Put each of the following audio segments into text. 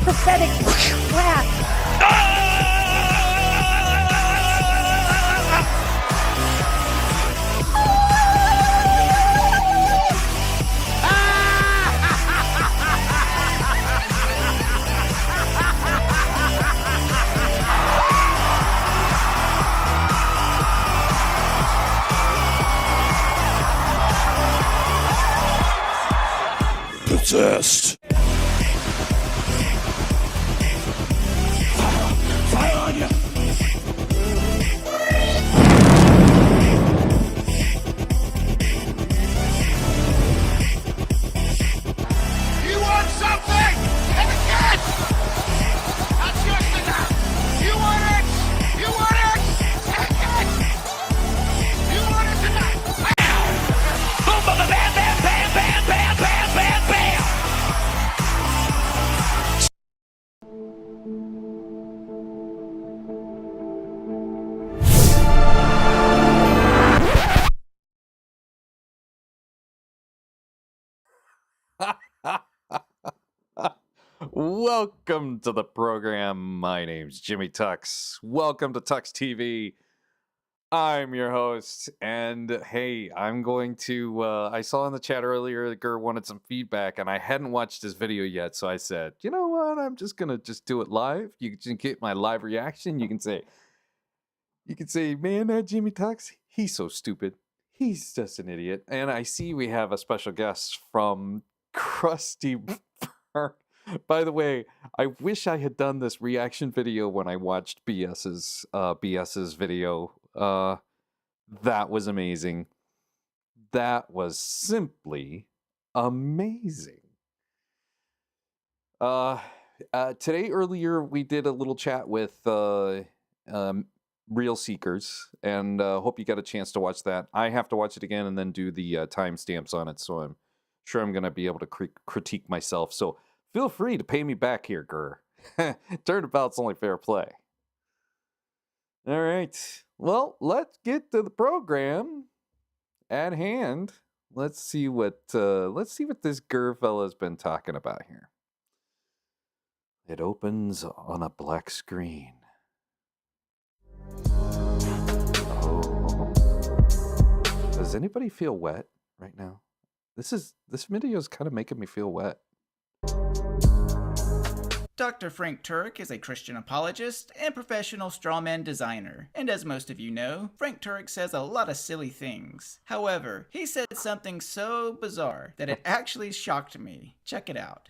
prophetic wrath. Possessed. Fire on you! You want something? Take a chance! That's yours to now! You want it? You want it? Take it! You want it tonight! Bam! Boom, bam, bam, bam, bam, bam, bam, bam, bam, bam! Welcome to the program. My name's Jimmy Tux. Welcome to Tux TV. I'm your host, and hey, I'm going to, I saw in the chat earlier that Gur wanted some feedback, and I hadn't watched his video yet, so I said, you know what, I'm just gonna do it live. You can get my live reaction. You can say, man, that Jimmy Tux, he's so stupid. He's just an idiot. And I see we have a special guest from Krusty Burke. By the way, I wish I had done this reaction video when I watched BS's video. That was amazing. That was simply amazing. Today earlier we did a little chat with Real Seekers, and hope you got a chance to watch that. I have to watch it again and then do the timestamps on it, so I'm sure I'm gonna be able to critique myself. So feel free to pay me back here, Gur. Turnabout's only fair play. All right. Well, let's get to the program at hand. Let's see what this Gur fella's been talking about here. It opens on a black screen. Oh. Does anybody feel wet right now? This video is kind of making me feel wet. Dr. Frank Turek is a Christian apologist and professional strawman designer. And as most of you know, Frank Turek says a lot of silly things. However, he said something so bizarre that it actually shocked me. Check it out.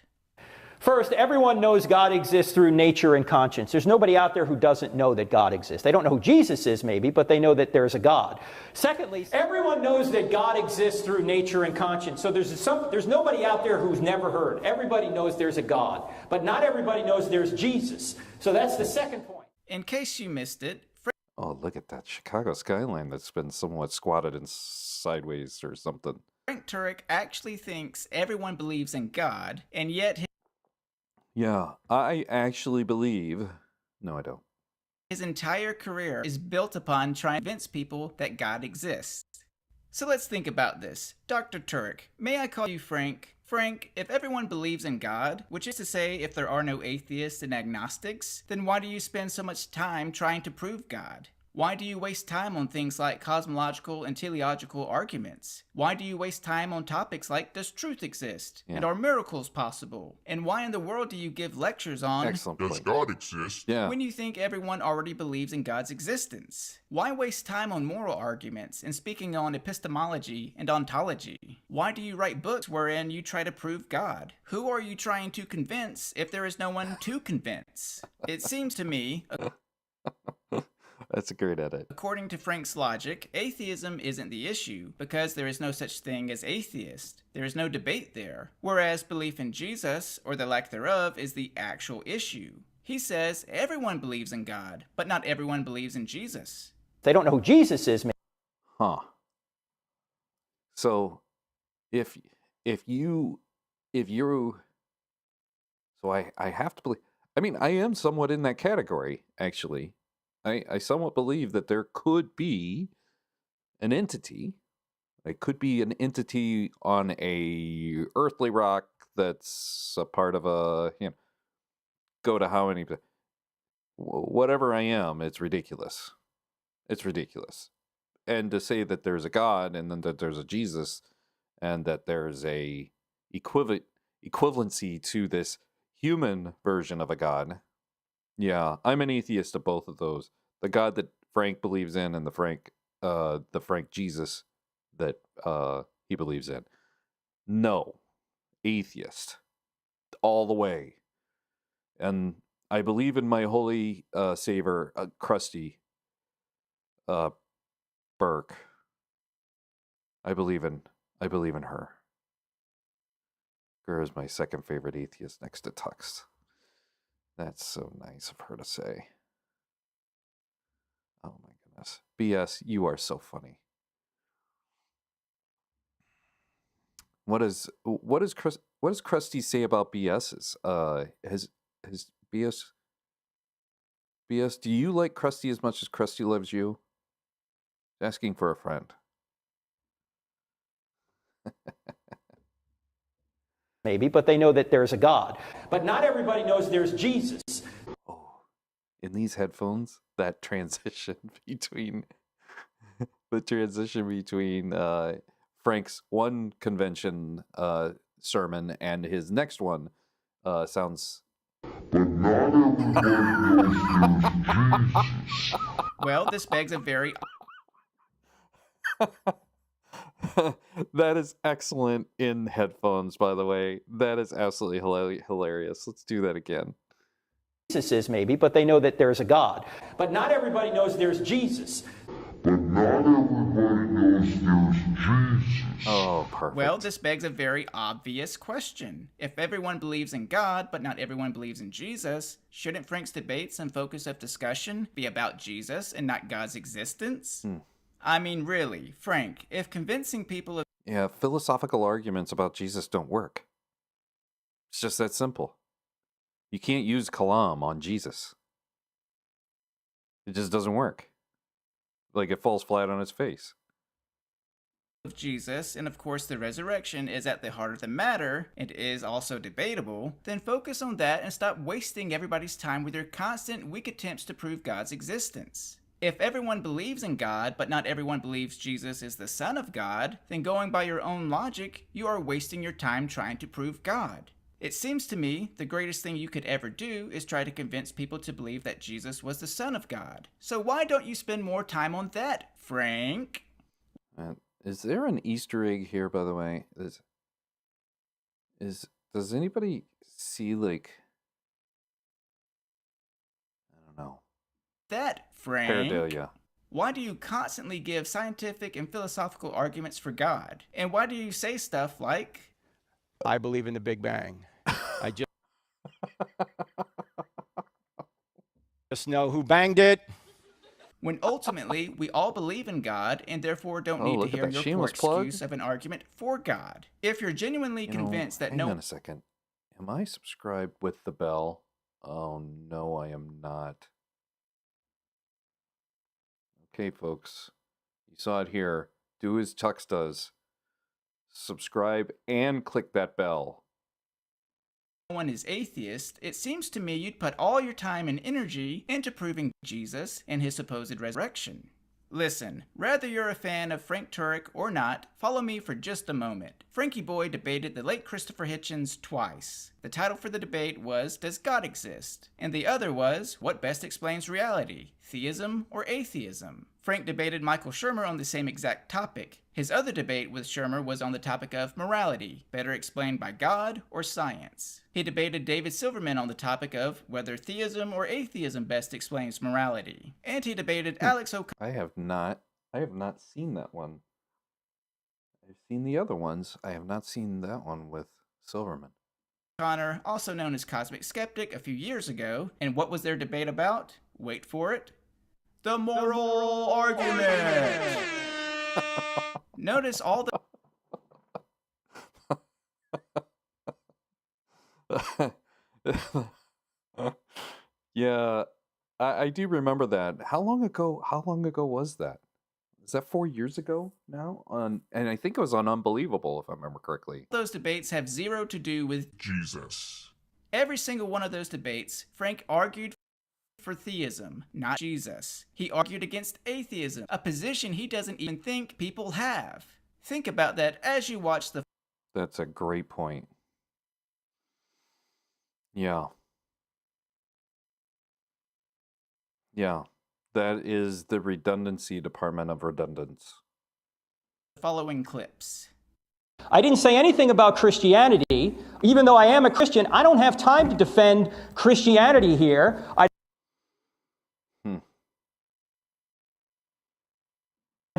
First, everyone knows God exists through nature and conscience. There's nobody out there who doesn't know that God exists. They don't know who Jesus is, maybe, but they know that there's a God. Secondly, everyone knows that God exists through nature and conscience. So there's nobody out there who's never heard. Everybody knows there's a God, but not everybody knows there's Jesus. So that's the second point. In case you missed it, Oh, look at that Chicago skyline that's been somewhat squatted and sideways or something. Frank Turek actually thinks everyone believes in God, and yet Yeah, I actually believe... No, I don't. his entire career is built upon trying to convince people that God exists. So let's think about this. Dr. Turek, may I call you Frank? Frank, if everyone believes in God, which is to say if there are no atheists and agnostics, then why do you spend so much time trying to prove God? Why do you waste time on things like cosmological and teleological arguments? Why do you waste time on topics like does truth exist? Yeah. And are miracles possible? And why in the world do you give lectures on Excellent Does point. God exist? Yeah. when you think everyone already believes in God's existence? Why waste time on moral arguments and speaking on epistemology and ontology? Why do you write books wherein you try to prove God? Who are you trying to convince if there is no one to convince? It seems to me, That's a great edit. according to Frank's logic, atheism isn't the issue because there is no such thing as atheist. There is no debate there. Whereas belief in Jesus, or the lack thereof, is the actual issue. He says everyone believes in God, but not everyone believes in Jesus. They don't know who Jesus is. Huh. So, if you, so I have to believe, I mean, I am somewhat in that category, actually. I somewhat believe that there could be an entity. It could be an entity on a earthly rock that's a part of a, go to how many, whatever I am, it's ridiculous. It's ridiculous. And to say that there's a God and then that there's a Jesus and that there's a equivalency to this human version of a God. Yeah, I'm an atheist of both of those. The God that Frank believes in and the Frank Jesus that he believes in. No, atheist all the way. And I believe in my holy savior, Krusty Burke. I believe in her. Gur is my second favorite atheist next to Tux. That's so nice of her to say. Oh my goodness. BS, you are so funny. What does Krusty say about BS's? Has BS, do you like Krusty as much as Krusty loves you? Asking for a friend. Maybe, but they know that there's a God. But not everybody knows there's Jesus. Oh, in these headphones, that transition between Frank's one convention sermon and his next one sounds. But not everybody knows there's Jesus. Well, this begs a very That is excellent in headphones, by the way. That is absolutely hilarious. Let's do that again. Jesus is maybe, but they know that there's a God. But not everybody knows there's Jesus. But not everybody knows there's Jesus. Oh, perfect. Well, this begs a very obvious question. If everyone believes in God, but not everyone believes in Jesus, shouldn't Frank's debates and focus of discussion be about Jesus and not God's existence? I mean, really, Frank, if convincing people of Yeah, philosophical arguments about Jesus don't work. It's just that simple. You can't use kalam on Jesus. It just doesn't work. Like, it falls flat on its face. Jesus, and of course the resurrection, is at the heart of the matter, and is also debatable, then focus on that and stop wasting everybody's time with your constant, weak attempts to prove God's existence. If everyone believes in God, but not everyone believes Jesus is the Son of God, then going by your own logic, you are wasting your time trying to prove God. It seems to me the greatest thing you could ever do is try to convince people to believe that Jesus was the Son of God. So why don't you spend more time on that, Frank? Is there an Easter egg here, by the way? Does anybody see, like, I don't know. That, Frank. Pareidolia. Why do you constantly give scientific and philosophical arguments for God? And why do you say stuff like, I believe in the Big Bang. I just know who banged it. when ultimately we all believe in God and therefore don't need to look at hear that your poor shameless plug. excuse of an argument for God? If you're genuinely convinced that hang no on a second. Am I subscribed with the bell? Oh, no, I am not. Okay, folks. You saw it here. Do as Tux does. Subscribe and click that bell. one is atheist, it seems to me you'd put all your time and energy into proving Jesus and his supposed resurrection. Listen, whether you're a fan of Frank Turek or not, follow me for just a moment. Frankie Boy debated the late Christopher Hitchens twice. The title for the debate was, Does God Exist? And the other was, What Best Explains Reality? Theism or Atheism? Frank debated Michael Shermer on the same exact topic. His other debate with Shermer was on the topic of morality, better explained by God or science. He debated David Silverman on the topic of whether theism or atheism best explains morality. And he debated Alex I have not seen that one. I've seen the other ones. I have not seen that one with Silverman. O'Connor, also known as Cosmic Skeptic, a few years ago. And what was their debate about? Wait for it. The moral argument! Notice all the Yeah, I do remember that. How long ago was that? Is that 4 years ago now? And I think it was on Unbelievable, if I remember correctly. those debates have zero to do with Jesus. Every single one of those debates, Frank argued for theism, not Jesus. He argued against atheism, a position he doesn't even think people have. Think about that as you watch the... That's a great point. Yeah. Yeah. That is the redundancy department of redundance. following clips. I didn't say anything about Christianity. Even though I am a Christian, I don't have time to defend Christianity here. I'd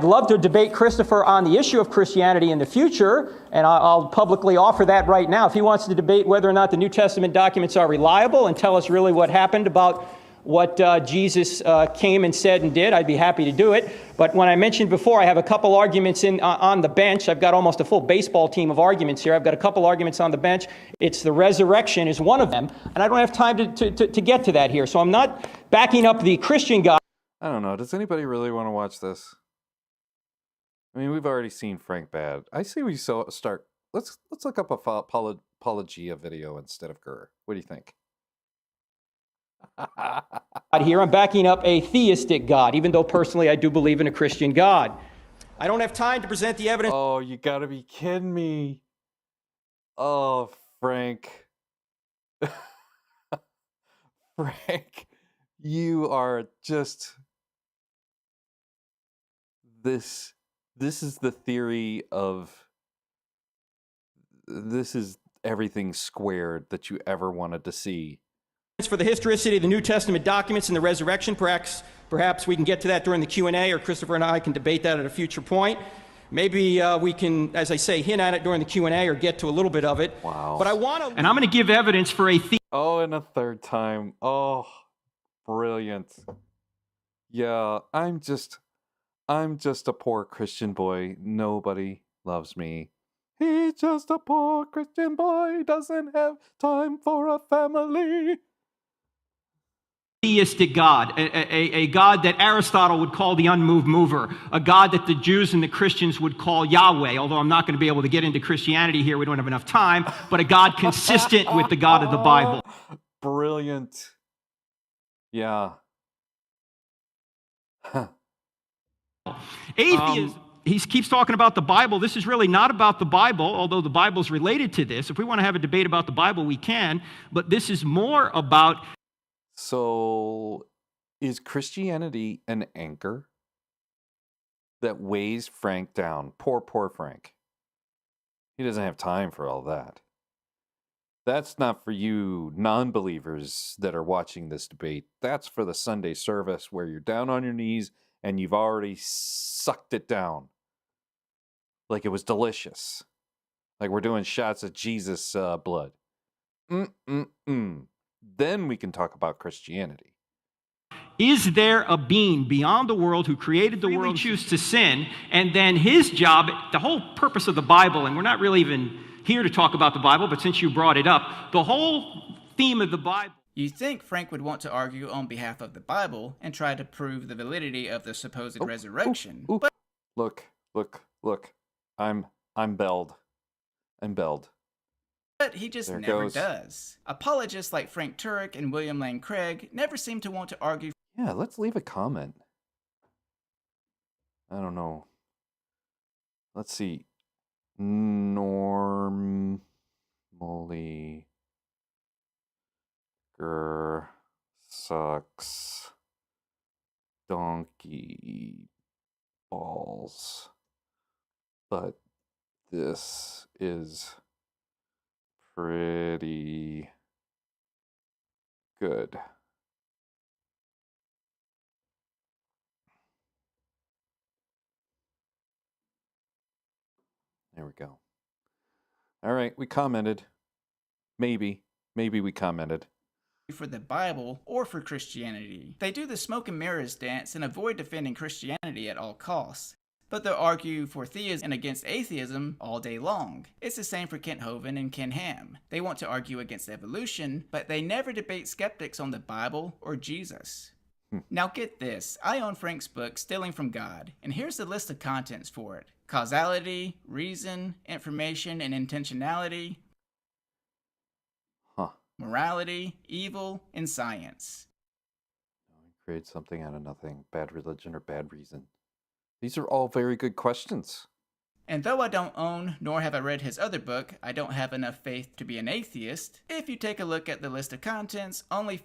love to debate Christopher on the issue of Christianity in the future, and I'll publicly offer that right now. If he wants to debate whether or not the New Testament documents are reliable and tell us really what happened about what Jesus came and said and did, I'd be happy to do it. But when I mentioned before, I have a couple arguments on the bench. I've got almost a full baseball team of arguments here. I've got a couple arguments on the bench. It's the resurrection is one of them, and I don't have time to get to that here. So I'm not backing up the Christian God. I don't know. Does anybody really want to watch this? I mean, we've already seen Frank Bad. I say we start. Let's look up a apologia video instead of Gurr. What do you think? Here, I'm backing up a theistic God, even though personally I do believe in a Christian God. I don't have time to present the evidence. Oh, you gotta be kidding me. Oh, Frank. Frank, you are just... This is the theory of... This is everything squared that you ever wanted to see. For the historicity of the New Testament documents and the resurrection. Perhaps we can get to that during the Q&A, or Christopher and I can debate that at a future point. Maybe we can, as I say, hint at it during the Q&A or get to a little bit of it. Wow. But I want to... And I'm going to give evidence for a Oh, and a third time. Oh, brilliant. Yeah, I'm just a poor Christian boy. Nobody loves me. He's just a poor Christian boy, doesn't have time for a family. Theistic God, a God that Aristotle would call the unmoved mover, a God that the Jews and the Christians would call Yahweh, although I'm not going to be able to get into Christianity here, we don't have enough time, but a God consistent with the God of the Bible. Brilliant. Yeah. Atheism. He keeps talking about the Bible. This is really not about the Bible, although the Bible's related to this. If we want to have a debate about the Bible, we can, but this is more about... So, is Christianity an anchor that weighs Frank down? Poor Frank. He doesn't have time for all that. That's not for you non-believers that are watching this debate. That's for the Sunday service where you're down on your knees and you've already sucked it down. Like it was delicious. Like we're doing shots of Jesus blood. Then we can talk about Christianity. Is there a being beyond the world who created the world, choose to sin, and then his job, the whole purpose of the Bible, and we're not really even here to talk about the Bible, but since you brought it up, the whole theme of the Bible... You think Frank would want to argue on behalf of the Bible and try to prove the validity of the supposed resurrection. But Look. I'm belled. But he just There never goes. does. Apologists like Frank Turek and William Lane Craig never seem to want to argue. Yeah, let's leave a comment. I don't know. Let's see. Normally sucks donkey balls. But this is pretty good. There we go. All right, we commented. Maybe we commented. For the Bible or for Christianity. They do the smoke and mirrors dance and avoid defending Christianity at all costs. But they'll argue for theism and against atheism all day long. It's the same for Kent Hovind and Ken Ham. They want to argue against evolution, but they never debate skeptics on the Bible or Jesus. Now get this, I own Frank's book, Stealing from God, and here's the list of contents for it. Causality, reason, information, and intentionality. Huh. morality, evil, and science. Create something out of nothing. Bad religion or bad reason. These are all very good questions. And though I don't own nor have I read his other book, I Don't Have Enough Faith to Be an Atheist, if you take a look at the list of contents, only...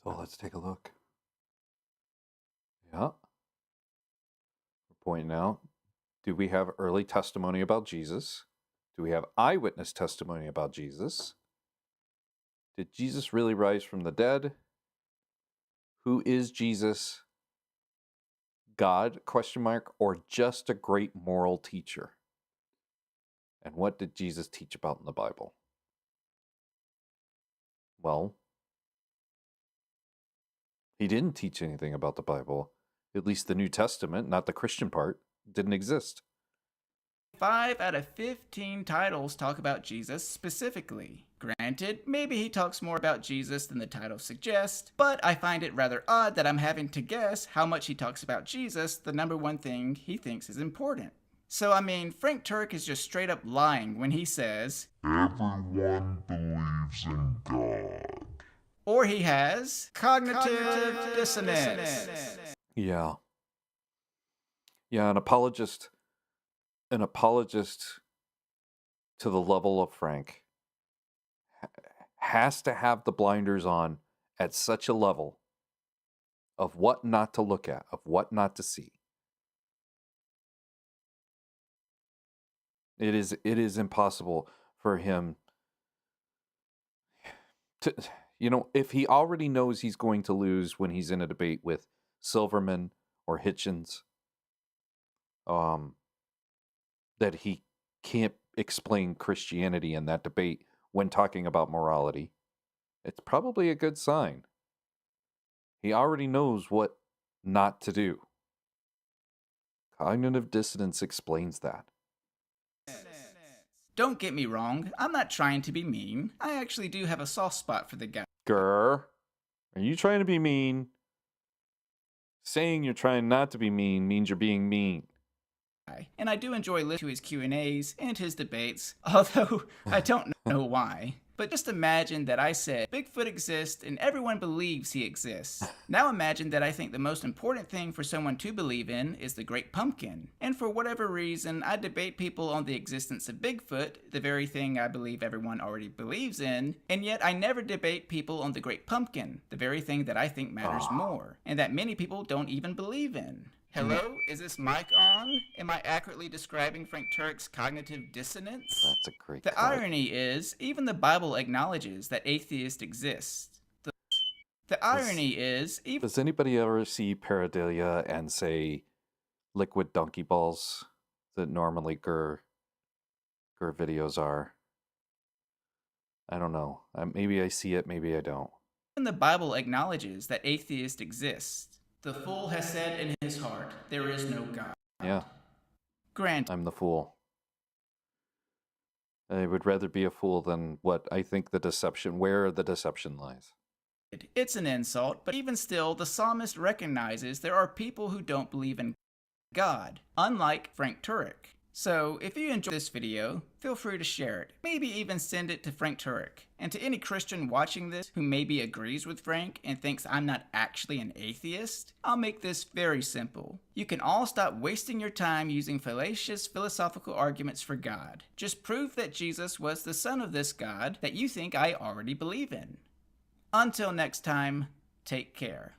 So let's take a look. Yeah. We're pointing out, do we have early testimony about Jesus? Do we have eyewitness testimony about Jesus? Did Jesus really rise from the dead? Who is Jesus? God, ? Or just a great moral teacher? And what did Jesus teach about in the Bible? Well, he didn't teach anything about the Bible. At least the New Testament, not the Christian part, didn't exist. 5 out of 15 titles talk about Jesus specifically. Granted, maybe he talks more about Jesus than the title suggests, but I find it rather odd that I'm having to guess how much he talks about Jesus, the number one thing he thinks is important. So, I mean, Frank Turek is just straight up lying when he says, Everyone believes in God. or he has cognitive dissonance. Yeah. Yeah, an apologist to the level of Frank has to have the blinders on at such a level of what not to look at, of what not to see. It is impossible for him to, if he already knows he's going to lose when he's in a debate with Silverman or Hitchens, that he can't explain Christianity in that debate when talking about morality, it's probably a good sign. He already knows what not to do. Cognitive dissonance explains that. Don't get me wrong, I'm not trying to be mean. I actually do have a soft spot for the guy. Grr, are you trying to be mean? Saying you're trying not to be mean means you're being mean. And I do enjoy listening to his Q&As and his debates, although I don't know why. But just imagine that I said Bigfoot exists and everyone believes he exists. Now imagine that I think the most important thing for someone to believe in is the Great Pumpkin. And for whatever reason, I debate people on the existence of Bigfoot, the very thing I believe everyone already believes in, and yet I never debate people on the Great Pumpkin, the very thing that I think matters more, and that many people don't even believe in. Hello? Is this mic on? Am I accurately describing Frank Turek's cognitive dissonance? That's a great The cut. irony is, even the Bible acknowledges that atheists exist. The irony is, even... Does anybody ever see pareidolia and say liquid donkey balls that normally Gur videos are? I don't know. Maybe I see it, maybe I don't. the Bible acknowledges that atheists exist. The fool has said in his heart, there is no God. Yeah, Granted, I'm the fool. I would rather be a fool than what I think where the deception lies. it's an insult, but even still, the psalmist recognizes there are people who don't believe in God, unlike Frank Turek. So, if you enjoyed this video, feel free to share it. Maybe even send it to Frank Turek. And to any Christian watching this who maybe agrees with Frank and thinks I'm not actually an atheist, I'll make this very simple. You can all stop wasting your time using fallacious philosophical arguments for God. Just prove that Jesus was the son of this God that you think I already believe in. Until next time, take care.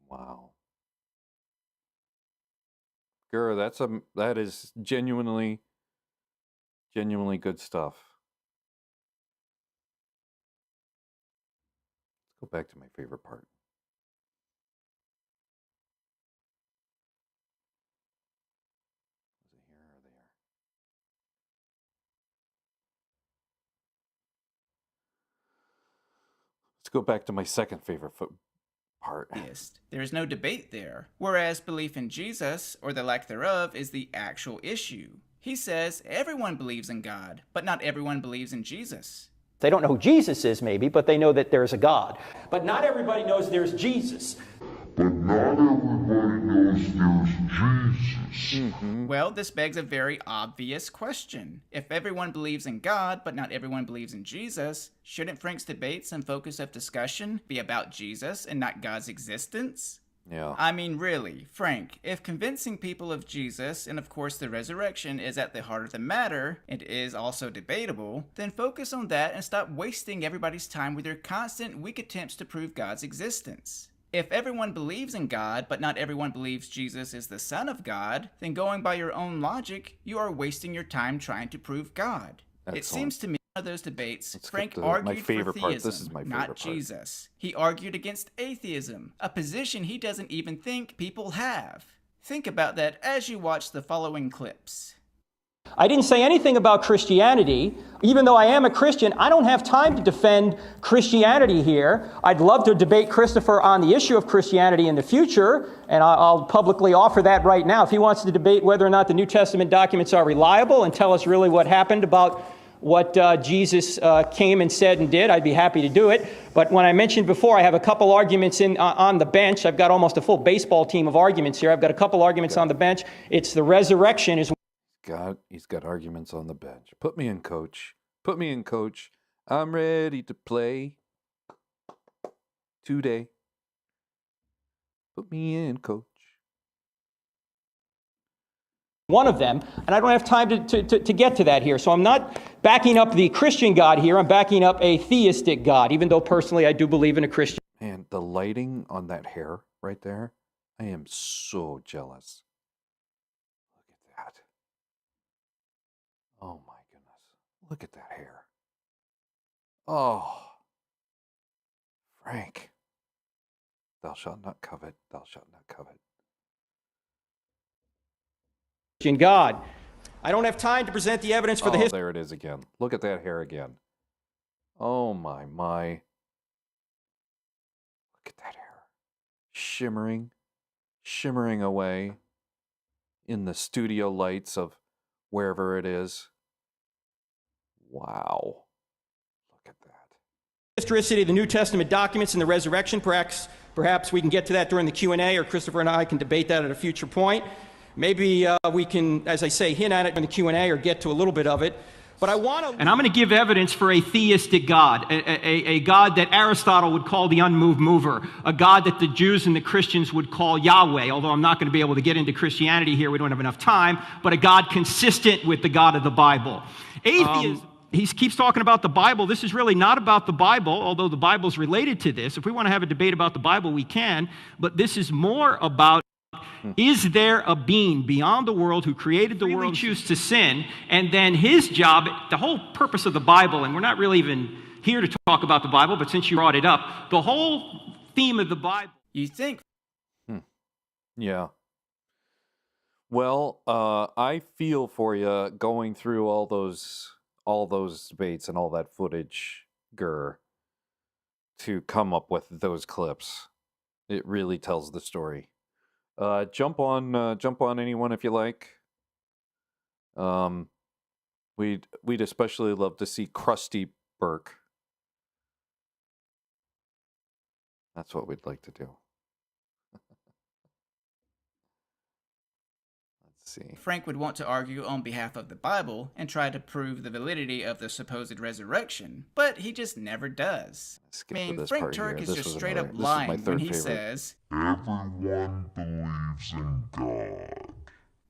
Wow. Gur, that is genuinely good stuff. Let's go back to my favorite part. Was it here or there? Let's go back to my second favorite part. There is no debate there, whereas belief in Jesus, or the lack thereof, is the actual issue. He says everyone believes in God, but not everyone believes in Jesus. They don't know who Jesus is, maybe, but they know that there's a God. But not everybody knows there's Jesus. But not everybody knows there's Jesus? Well, this begs a very obvious question. If everyone believes in God, but not everyone believes in Jesus, shouldn't Frank's debates and focus of discussion be about Jesus and not God's existence? Yeah. I mean, really, Frank, if convincing people of Jesus and of course the resurrection is at the heart of the matter and is also debatable, then focus on that and stop wasting everybody's time with your constant weak attempts to prove God's existence. If everyone believes in God, but not everyone believes Jesus is the Son of God, then going by your own logic, you are wasting your time trying to prove God. It Excellent. seems to me one of those debates, Let's Frank get to my argued for favorite part. theism, This is my not favorite part. Jesus. He argued against atheism, a position he doesn't even think people have. Think about that as you watch the following clips. I didn't say anything about Christianity. Even though I am a Christian, I don't have time to defend Christianity here. I'd love to debate Christopher on the issue of Christianity in the future, and I'll publicly offer that right now. If he wants to debate whether or not the New Testament documents are reliable and tell us really what happened about what Jesus came and said and did, I'd be happy to do it. But when I mentioned before, I have a couple arguments on the bench. I've got almost a full baseball team of arguments here. I've got a couple arguments on the bench. It's the resurrection is He's got arguments on the bench. Put me in, coach. Put me in, coach. I'm ready to play today. Put me in, coach. one of them, and I don't have time to get to that here. So I'm not backing up the Christian God here. I'm backing up a theistic God, even though personally I do believe in a Christian. And the lighting on that hair right there, I am so jealous. Look at that. Oh my goodness. Look at that hair. Oh. Frank. Thou shalt not covet. Thou shalt not covet. Christian God. I don't have time to present the evidence for the history. There it is again. Look at that hair again. Oh my. Look at that hair. Shimmering away in the studio lights of wherever it is. Wow. Look at that. Historicity of the New Testament documents and the resurrection. Perhaps we can get to that during the Q&A, or Christopher and I can debate that at a future point. Maybe we can, as I say, hint at it in the Q&A or get to a little bit of it. But I want to... And I'm going to give evidence for a theistic God, a God that Aristotle would call the unmoved mover, a God that the Jews and the Christians would call Yahweh, although I'm not going to be able to get into Christianity here, we don't have enough time, but a God consistent with the God of the Bible. Atheism... He keeps talking about the Bible. This is really not about the Bible, although the Bible's related to this. If we want to have a debate about the Bible, we can. But this is more about, is there a being beyond the world who created the world, choose to sin, and then his job, the whole purpose of the Bible, and we're not really even here to talk about the Bible, but since you brought it up, the whole theme of the Bible. You think? Yeah. Well, I feel for you going through all those debates and all that footage, to come up with those clips. It really tells the story. Jump on anyone if you like. We'd especially love to see Krusty Burke. That's what we'd like to do. See. Frank would want to argue on behalf of the Bible and try to prove the validity of the supposed resurrection, but he just never does. I mean, Frank Turk is just straight up lying when he says, Everyone believes in God.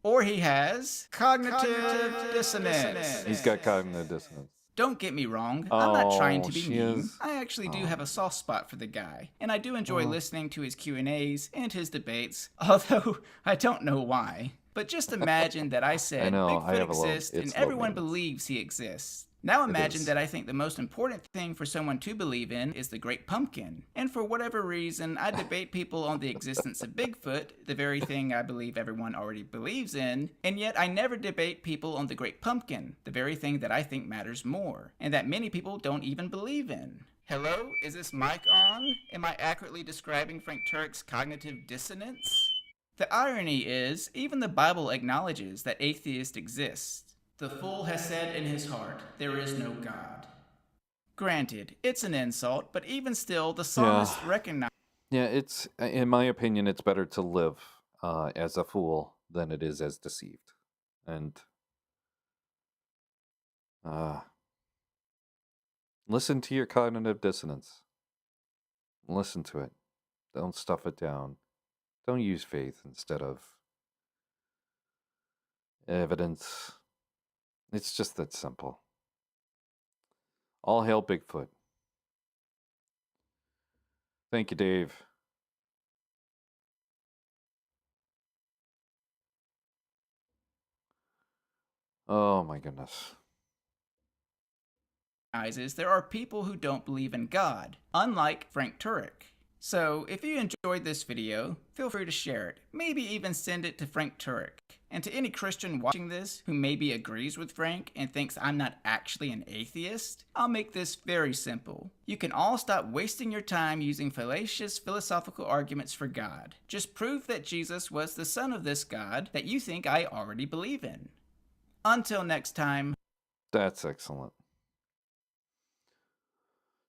or he has cognitive dissonance. He's got cognitive dissonance. Don't get me wrong, I'm not trying to be she mean. is. I actually do have a soft spot for the guy, and I do enjoy listening to his Q&As and his debates, although I don't know why. But just imagine that I said I know, I Bigfoot have a little- exists and it's low everyone maintenance. believes he exists. Now imagine is. that I think the most important thing for someone to believe in is the Great Pumpkin. And for whatever reason, I debate people on the existence of Bigfoot, the very thing I believe everyone already believes in, and yet I never debate people on the Great Pumpkin, the very thing that I think matters more, and that many people don't even believe in. Hello? Is this mic on? Am I accurately describing Frank Turk's cognitive dissonance? The irony is, even the Bible acknowledges that atheists exist. The fool has said in his heart, there is no God. Granted, it's an insult, but even still, the psalmist recognizes... Yeah, it's, in my opinion, it's better to live as a fool than it is as deceived. And listen to your cognitive dissonance. Listen to it. Don't stuff it down. Don't use faith instead of evidence. It's just that simple. All hail Bigfoot. Thank you, Dave. Oh my goodness. Is there are people who don't believe in God, unlike Frank Turek. So if you enjoyed this video, feel free to share it, maybe even send it to Frank Turek. And to any Christian watching this who maybe agrees with Frank and thinks I'm not actually an atheist, I'll make this very simple. You can all stop wasting your time using fallacious philosophical arguments for God. Just prove that Jesus was the son of this God that you think I already believe in. Until next time. That's excellent.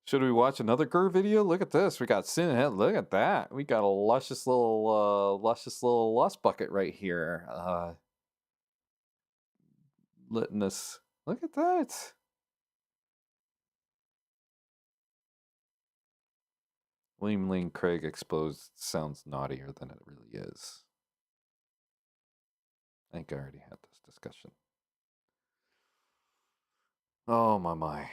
Should we watch another Gurr video? Look at this. We got Sin Head. Look at that. We got a luscious little lust bucket right here. Litness. Look at that. William Lane Craig exposed sounds naughtier than it really is. I think I already had this discussion. Oh my.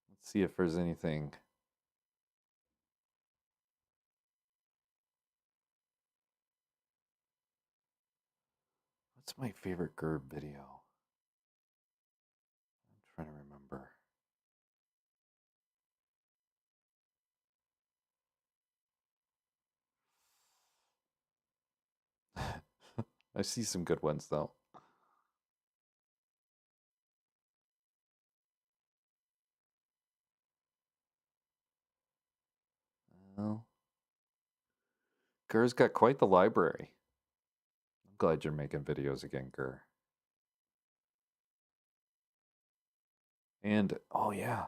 Let's see if there's anything. What's my favorite Gerb video? I'm trying to remember. I see some good ones though. Well, Gur's got quite the library. I'm glad you're making videos again, Gur. And oh yeah,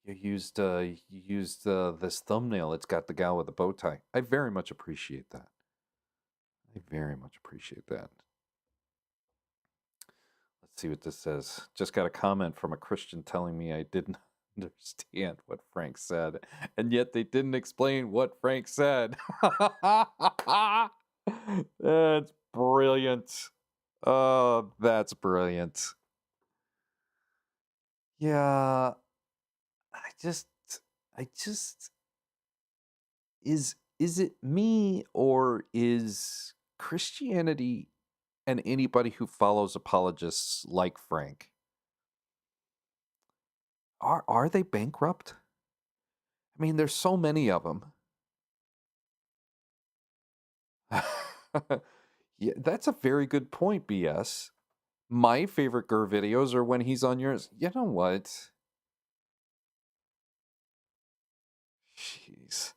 you used this thumbnail. It's got the gal with the bow tie. I very much appreciate that. I very much appreciate that. Let's see what this says. Just got a comment from a Christian telling me I didn't understand what Frank said, and yet they didn't explain what Frank said. That's brilliant. Oh, that's brilliant. Yeah, I just is it me, or is Christianity and anybody who follows apologists like Frank, are they bankrupt? I mean, there's so many of them. Yeah, that's a very good point, BS. My favorite Gur videos are when he's on yours. You know what? Jeez.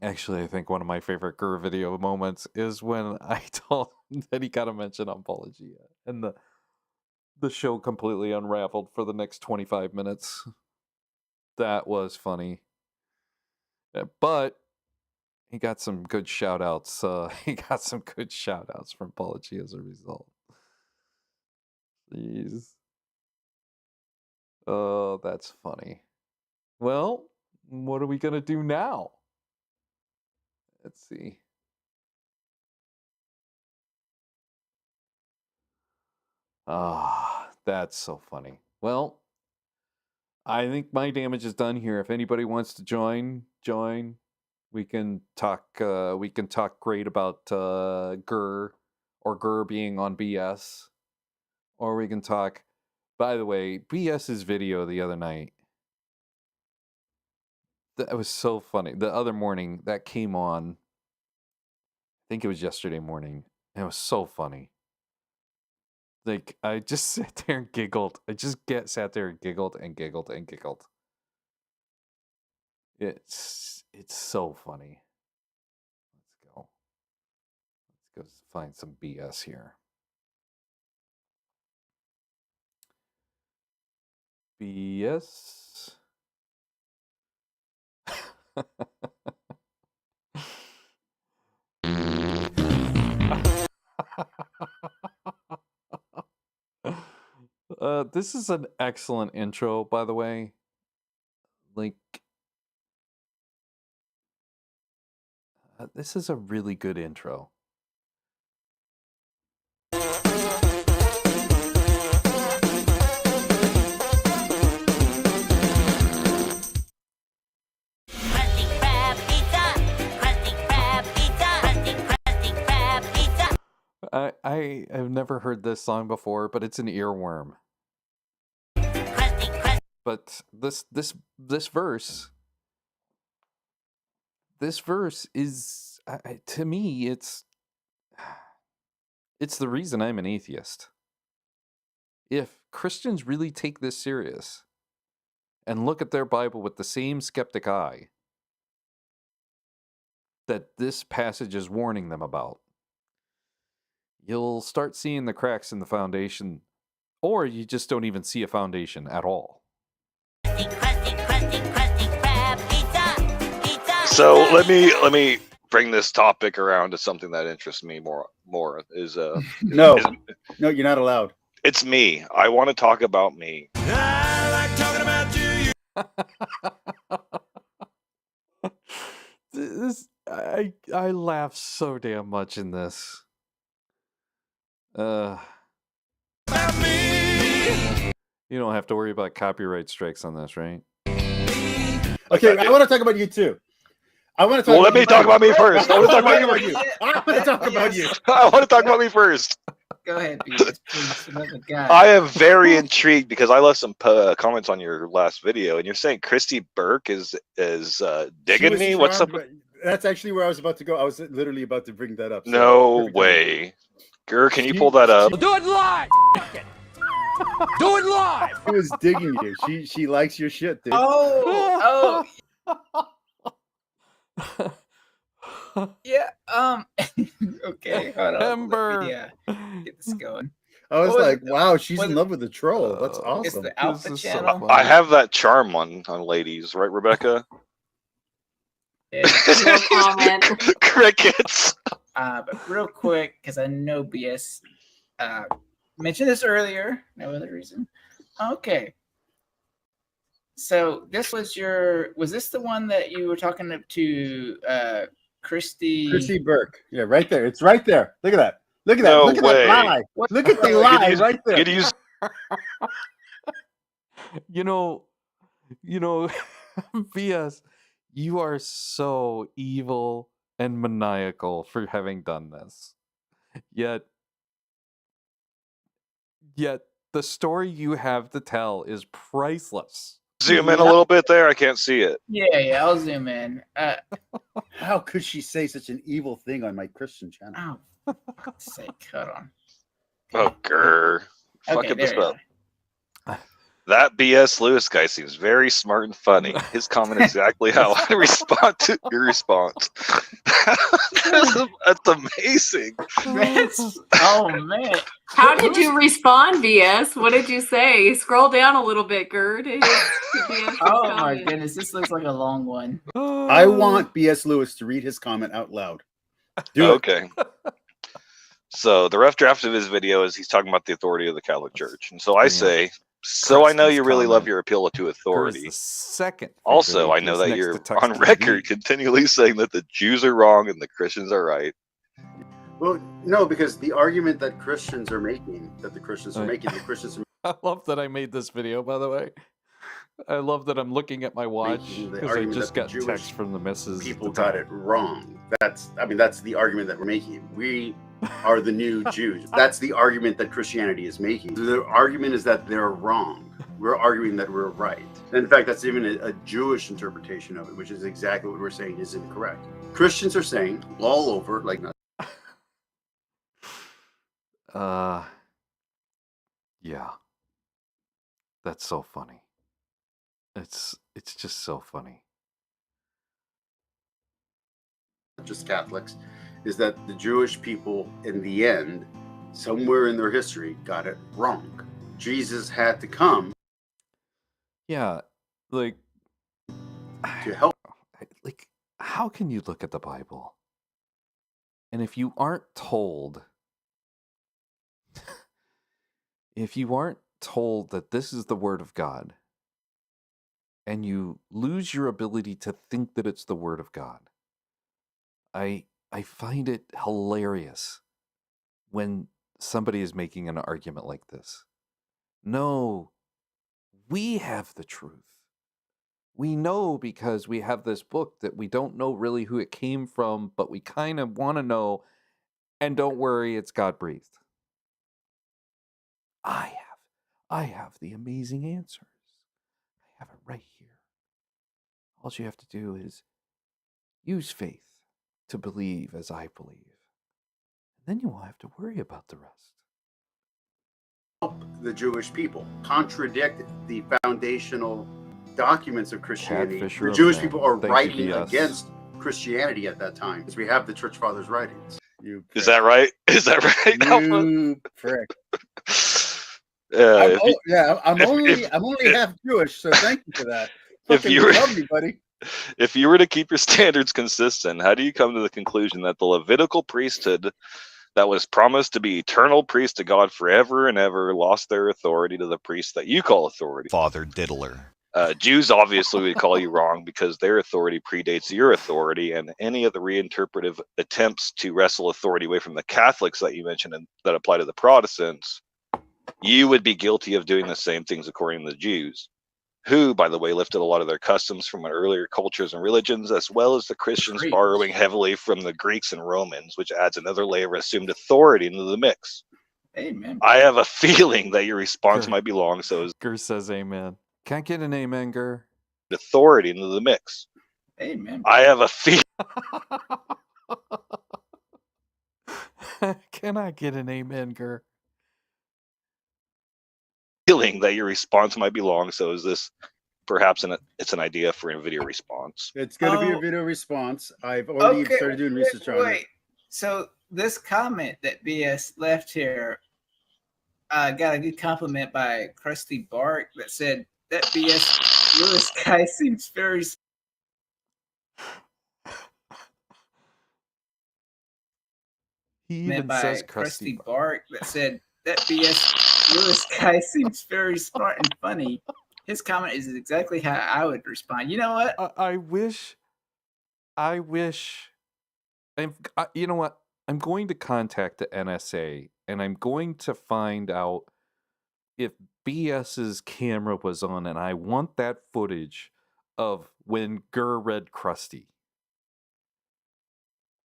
Actually, I think one of my favorite Gur video moments is when I told him that he got a mention on Apologia, and the show completely unraveled for the next 25 minutes. That was funny. But he got some good shout outs. He got some good shout outs from Apologia as a result. Jeez. Oh, that's funny. Well, what are we going to do now? Let's see. Ah, that's so funny. Well, I think my damage is done here. If anybody wants to join. We can talk great about Gur, or Gur being on BS. Or we can talk, by the way, BS's video the other night. That was so funny. The other morning that came on, I think it was yesterday morning. And it was so funny. Like, I just sat there and giggled. Sat there and giggled and giggled and giggled. It's so funny. Let's go find some BS here. BS. This is an excellent intro, by the way. Like, this is a really good intro. Krusty Krab pizza! Krusty Krab pizza! Krusty Krab pizza! I have never heard this song before, but it's an earworm. Krusty But this verse is to me it's the reason I'm an atheist. If Christians really take this serious and look at their Bible with the same skeptic eye that this passage is warning them about, you'll start seeing the cracks in the foundation, or you just don't even see a foundation at all. Krusty Krab pizza! Pizza! So let me bring this topic around to something that interests me more. Is No, is- no, you're not allowed. it's me. I want to talk about me. I laugh so damn much in this. You don't have to worry about copyright strikes on this, right? Okay, I want to talk about you too. I want to talk. Well, let me talk about me first. I want to talk about you. I want to talk about you. I want to talk about me first. Go ahead, BS, please. Another guy. I am very intrigued because I left some comments on your last video, and you're saying Christy Burke is She digging was me. What's up? charmed, but that's actually where I was about to go. I was literally about to bring that up. so No perfect timing. way, Gur. Can you She- pull that up? Do it live. Do it live. She was digging you. She likes your shit, dude. Oh, yeah. Okay, hold on. Ember. Yeah, get this going. I was what was like, it? wow, she's Was in it- love with the troll. That's It's awesome. the Alpha This is so channel. funny. I have that charm on ladies, right, Rebecca? Yeah. comment. Crickets. But real quick, because I know BS mentioned this earlier. No other reason. Okay. So this was was this the one that you were talking to Christy? Christy Burke. Yeah, right there. It's right there. Look at that. Look at No that. Look at way. that lie. What Look at the the- lie use- right there. Could you use You know, BS, you are so evil and maniacal for having done this. Yet the story you have to tell is priceless. zoom in a little bit there? I can't see it. Yeah, I'll zoom in. How could she say such an evil thing on my Christian channel? Oh, for fuck's sake, hold on. Oh, grr. Okay, Fucking this there you up. That BS Lewis guy seems very smart and funny. His comment is exactly how I respond to your response. That's amazing. Oh man. How did you respond, BS? What did you say? Scroll down a little bit, Gerd. Oh my goodness, this looks like a long one. I want B.S. Lewis to read his comment out loud. Do it. Okay. So the rough draft of his video is he's talking about the authority of the Catholic Church. And so I Yeah. say, so I know Preston's you really love comment. your appeal to Where's authority. the second Also, favorite I know atheist that next you're to Tux on TV? record continually saying that the Jews are wrong and the Christians are right. Well, no, because the argument that Christians are making, I love that I made this video, by the way. I love that I'm looking at my watch Making the because I argument just that got the Jewish text from the missus. people at the got time. it wrong. That's the argument that we're making. We are the new Jews. That's the argument that Christianity is making. The argument is that they're wrong. We're arguing that we're right. And in fact, that's even a Jewish interpretation of it, which is exactly what we're saying is incorrect. Christians are saying all over, like, Yeah. That's so funny. It's just so funny. not just Catholics, is that the Jewish people, in the end, somewhere in their history, got it wrong. Jesus had to come. Yeah, like to help. like how can you look at the Bible and if you aren't told that this is the word of God and you lose your ability to think that it's the word of God, I find it hilarious when somebody is making an argument like this. No, we have the truth. We know because we have this book that we don't know really who it came from, but we kind of want to know. And don't worry, it's God breathed. I have the amazing answers. I have it right here. All you have to do is use faith to believe as I believe. And then you won't have to worry about the rest. The Jewish people contradict the foundational documents of Christianity. The Jewish people are writing against Christianity at that time, because we have the Church Fathers' writings. Is that right? Is that right? You prick. I'm only half Jewish, so thank you for that. If you were, love me, buddy. If you were to keep your standards consistent, how do you come to the conclusion that the Levitical priesthood that was promised to be eternal priest to God forever and ever lost their authority to the priest that you call authority? Father Diddler. Jews obviously would call you wrong because their authority predates your authority, and any of the reinterpretive attempts to wrestle authority away from the Catholics that you mentioned and that apply to the Protestants, you would be guilty of doing the same things according to the Jews, who, by the way, lifted a lot of their customs from earlier cultures and religions, as well as the Christians borrowing heavily from the Greeks and Romans, which adds another layer of assumed authority into the mix. Amen. I have a feeling that your response might be long, so is Gur says amen. Can't get an amen, Gur. Authority into the mix. Amen. I have a feeling. Can I get an amen, Gur? Feeling that your response might be long, so is this perhaps it's an idea for a video response? It's going to be a video response. I've already started doing research on it. So this comment that BS left here got a good compliment by Krusty Bark that said that BS Lewis guy seems very. He even says Krusty Bark that said that BS Lewis guy seems very smart and funny. His comment is exactly how I would respond. You know what? I wish. You know what? I'm going to contact the NSA and I'm going to find out if BS's camera was on, and I want that footage of when Gur read Krusty.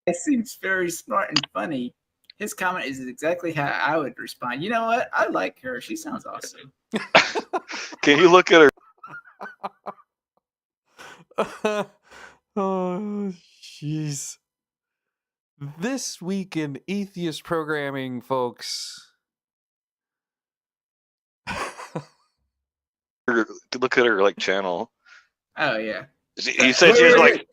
It seems very smart and funny. His comment is exactly how I would respond. You know what? I like her. She sounds awesome. Can you look at her? Oh, jeez. This week in atheist programming, folks. Look at her channel. Oh yeah. You said she has like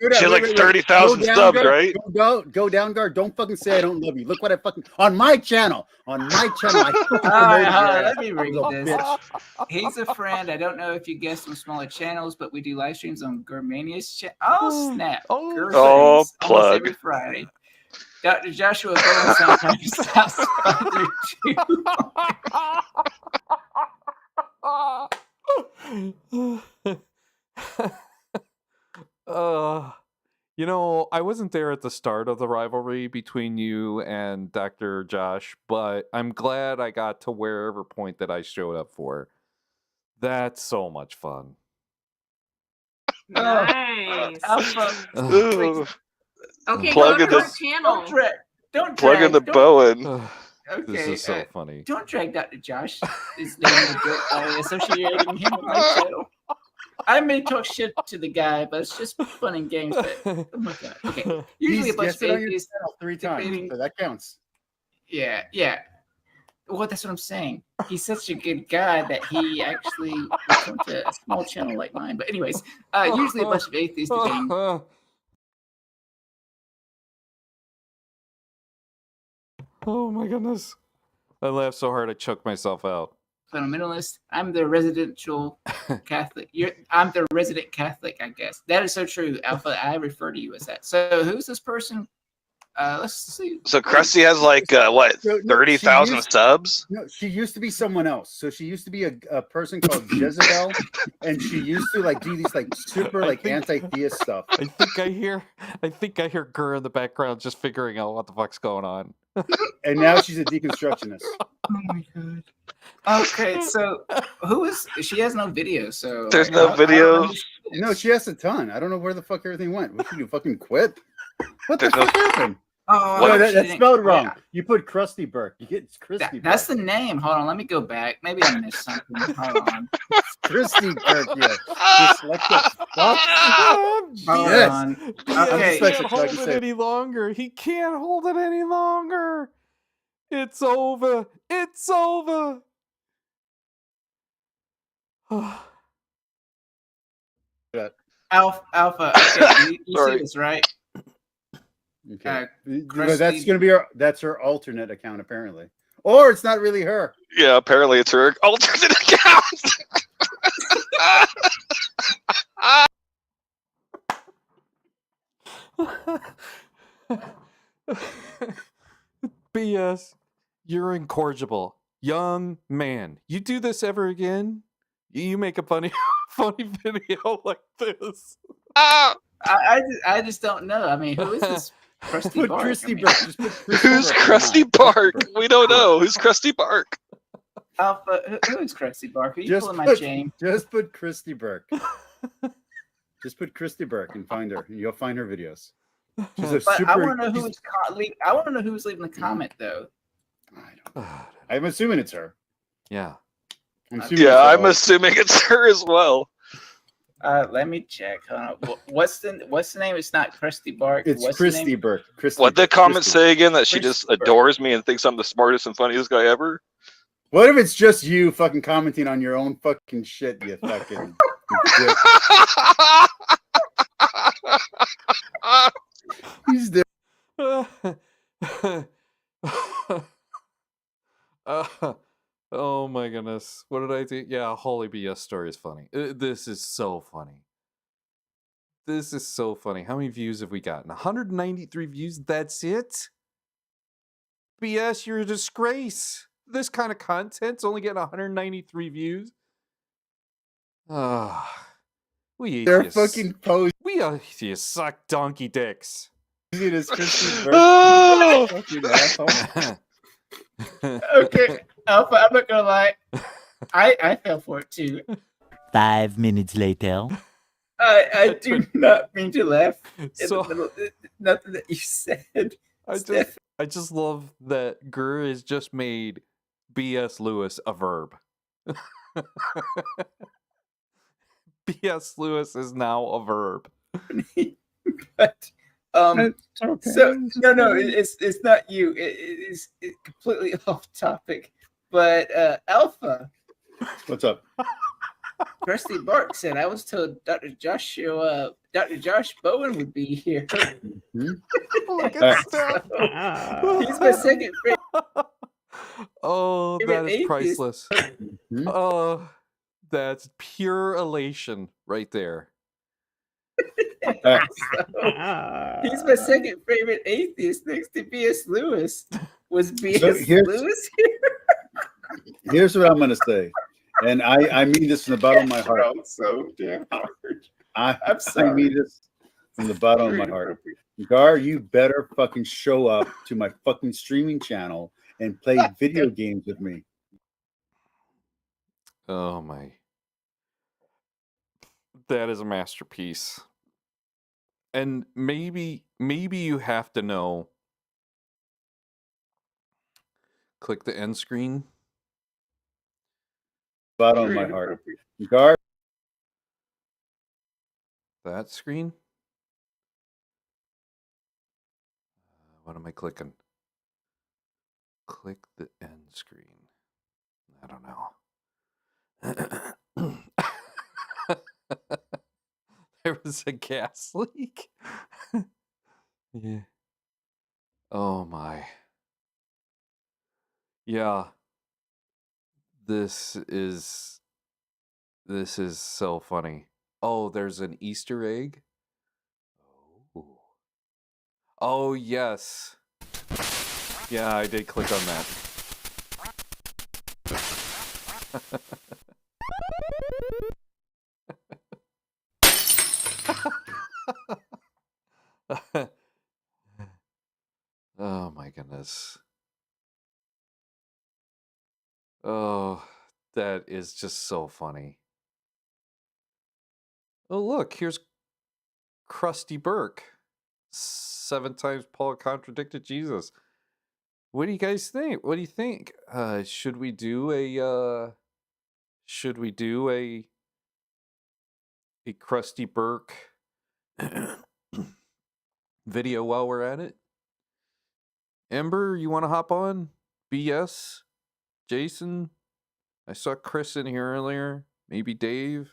30,000 subs, right? Go down, guard. Don't fucking say I don't love you. Look what I fucking on my channel. On my channel. Let me read this. He's a friend. I don't know if you guessed from smaller channels, but we do live streams on Gurmania's channel. Oh snap! Oh, plug every Friday. Dr. Joshua Bowen sometimes stops by You know, I wasn't there at the start of the rivalry between you and Dr. Josh, but I'm glad I got to wherever point that I showed up for. That's so much fun. Nice. Okay, plug go in to her channel. Don't plug in the Bowen. Okay, this is so funny. Don't drag Dr. Josh. His name by associating him with my channel. I may talk shit to the guy, but it's just fun and games. But oh my god. Okay. Usually a bunch of atheists 3 times, so that counts. Yeah. Well, that's what I'm saying. He's such a good guy that he actually went to a small channel like mine. But anyways, usually a bunch of atheists debating. Oh my goodness. I laughed so hard I choked myself out. fundamentalist. I'm the residential Catholic. I'm the resident Catholic, I guess. That is so true, Alpha. I refer to you as that. So who's this person? Let's see. So Krusty has like what, No, 30,000 subs? No, she used to be someone else. So she used to be a person called Jezebel, and she used to like do these like super like anti-theist stuff. I think I hear Gur in the background just figuring out what the fuck's going on. And now she's a deconstructionist. Oh my god. Okay, so who is she? Has no video, so There's no videos. No, she has a ton. I don't know where the fuck everything went. What did you fucking quit? What the There's no- fuck happened? Oh, No, she that's didn't- spelled wrong. yeah. You put Krusty Burke. You get Krusty That's Burke. the name. Hold on, let me go back. Maybe I missed something. Hold on. Krusty Burke, yeah. Dyslexic fuck. Hold Yes. on. He Okay. can't dyslexic, so I hold can it say- any longer. He can't hold it any longer. It's over. It's over. Alpha. Okay, you see Sorry. this, right? Okay. Krusty- That's gonna be that's her alternate account apparently, or it's not really her. Yeah, apparently it's her alternate account. BS, you're incorrigible. Young man, you do this ever again? You make a funny video like this. I just don't know. I mean, who is this Krusty Put Bark? Krusty I mean, Burke. Just put Krusty Who's Burke. Krusty Bark? We don't know. Who's Krusty Bark? Alpha, who is Krusty Bark? Are you Just pulling my put, chain? just put Krusty Burke. Just put Krusty Burke and find her. You'll find her videos. She's a But super. I want to know who's I want to know who's leaving the comment though. I'm assuming it's her. Yeah. I'm assuming Yeah, it's I'm her. assuming it's her as well. Let me check. Hold on. What's the name? It's not Krusty Bark. It's What's the name? Krusty Burke. Krusty What did Burke. comments Krusty. say again? That she Krusty just Burke. adores me and thinks I'm the smartest and funniest guy ever? What if it's just you fucking commenting on your own fucking shit, you fucking dick. He's there. Oh my goodness. What did I do? Yeah, Holy BS story is funny. This is so funny. This is so funny. How many views have we gotten? 193 views. That's it? BS, you're a disgrace. This kind of content's only getting 193 views. We They're atheists. fucking posing We atheists suck donkey dicks. as Krusty Burke. Oh! Fucking asshole. Okay, Alpha. I'm not gonna lie. I fell for it too. 5 minutes later. I do not mean to laugh. So- Nothing that you said. I just love that Gur has just made B.S. Lewis a verb. B.S. Lewis is now a verb. But so no, it's not you. It's completely off topic. But Alpha, What's up? Krusty Bark said I was told Dr. Josh Bowen would be here. Look Alright. at stuff. He's my second favorite. Oh, that is atheist. priceless. Mhm. Oh, that's pure elation right there. He's my second favorite atheist next to B.S. Lewis. Was B.S. here's- Lewis here? Here's what I'm gonna say, and I mean this from the bottom of my heart. So damn hard. I I'm sorry. mean this from the bottom of my heart. Gar, you better fucking show up to my fucking streaming channel and play video games with me. Oh my. That is a masterpiece. And maybe you have to know. Click the end screen. Bottom of my heart. Gar, That screen. What am I clicking? Click the end screen. I don't know. There was a gas leak. Yeah. Oh my. Yeah. This is so funny. Oh, there's an Easter egg. Oh yes. Yeah, I did click on that. Oh my goodness. Oh, that is just so funny. Oh, look, here's Krusty Burke. 7 times Paul contradicted Jesus. What do you guys think? What do you think? Should we do a Krusty Burke video while we're at it? Ember, you want to hop on? BS? Jason? I saw Chris in here earlier. Maybe Dave?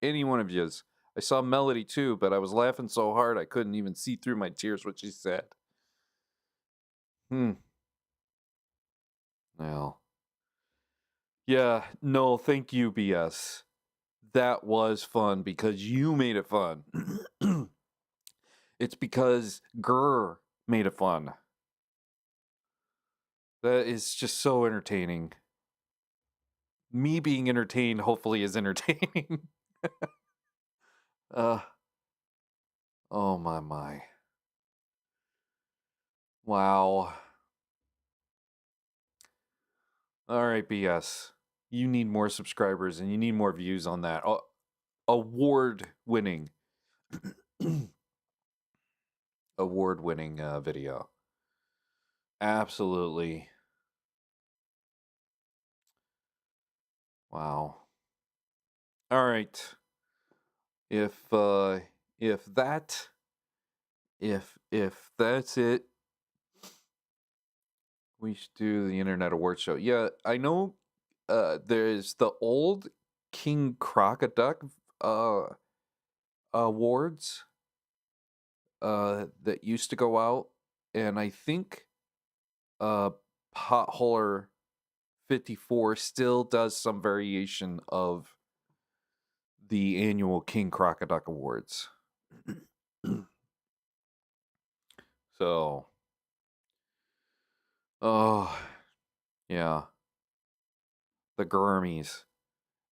Any one of yous. I saw Melody too, but I was laughing so hard I couldn't even see through my tears what she said. Well. Yeah, no, thank you, BS. That was fun because you made it fun. It's because Grr made it fun. That is just so entertaining. Me being entertained hopefully is entertaining. Oh my. Wow. All right, BS. You need more subscribers and you need more views on that. Award-winning video. Absolutely. Wow. All right. If that's it, we should do the Internet Award Show. Yeah, I know there's the old King Crocoduck awards that used to go out, and I think Potholer 54 still does some variation of the annual King Crocoduck Awards. So, oh, yeah. The Gurmies.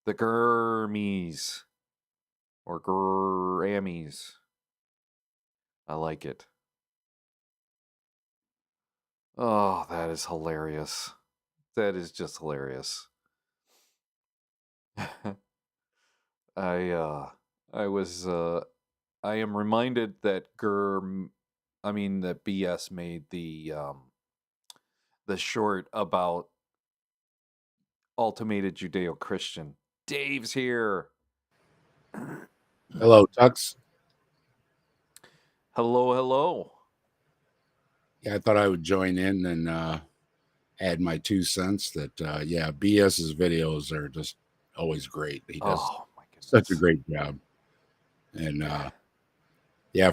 The Gurmies. Or Grammys. I like it. Oh, that is hilarious. That is just hilarious. I am reminded that that BS made the short about Ultimated Judeo-Christian. Dave's here. Hello, Tux. Hello. Yeah, I thought I would join in and add my 2 cents that BS's videos are just always great. He does such a great job. And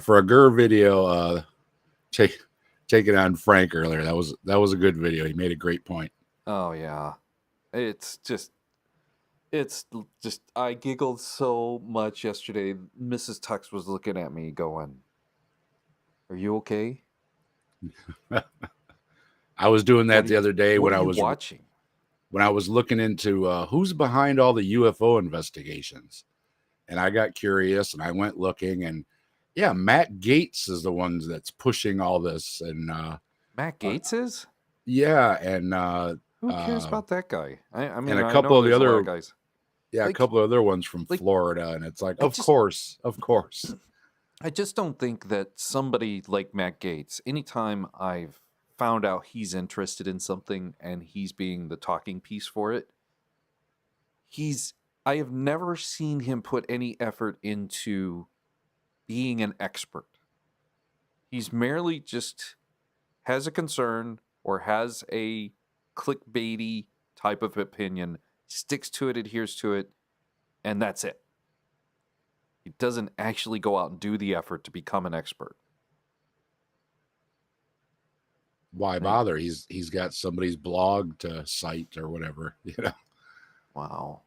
for a Gur video, taking on Frank earlier, that was a good video. He made a great point. Oh yeah. It's just I giggled so much yesterday. Mrs. Tux was looking at me going, "Are you okay?" I was doing that the other day when I was watching. When I was looking into who's behind all the UFO investigations. And I got curious and I went looking, and yeah, Matt Gaetz is the one that's pushing all this. And Matt Gaetz is? Yeah, and who cares about that guy? I mean, and a couple of the other guys. Yeah, a couple of other ones from Florida, and it's like, of course. I just don't think that somebody like Matt Gaetz, anytime I've found out he's interested in something and he's being the talking piece for it, I have never seen him put any effort into being an expert. He's merely just has a concern or has a clickbaity type of opinion, sticks to it, adheres to it, and that's it. He doesn't actually go out and do the effort to become an expert. Why bother? He's got somebody's blog to cite or whatever, Wow.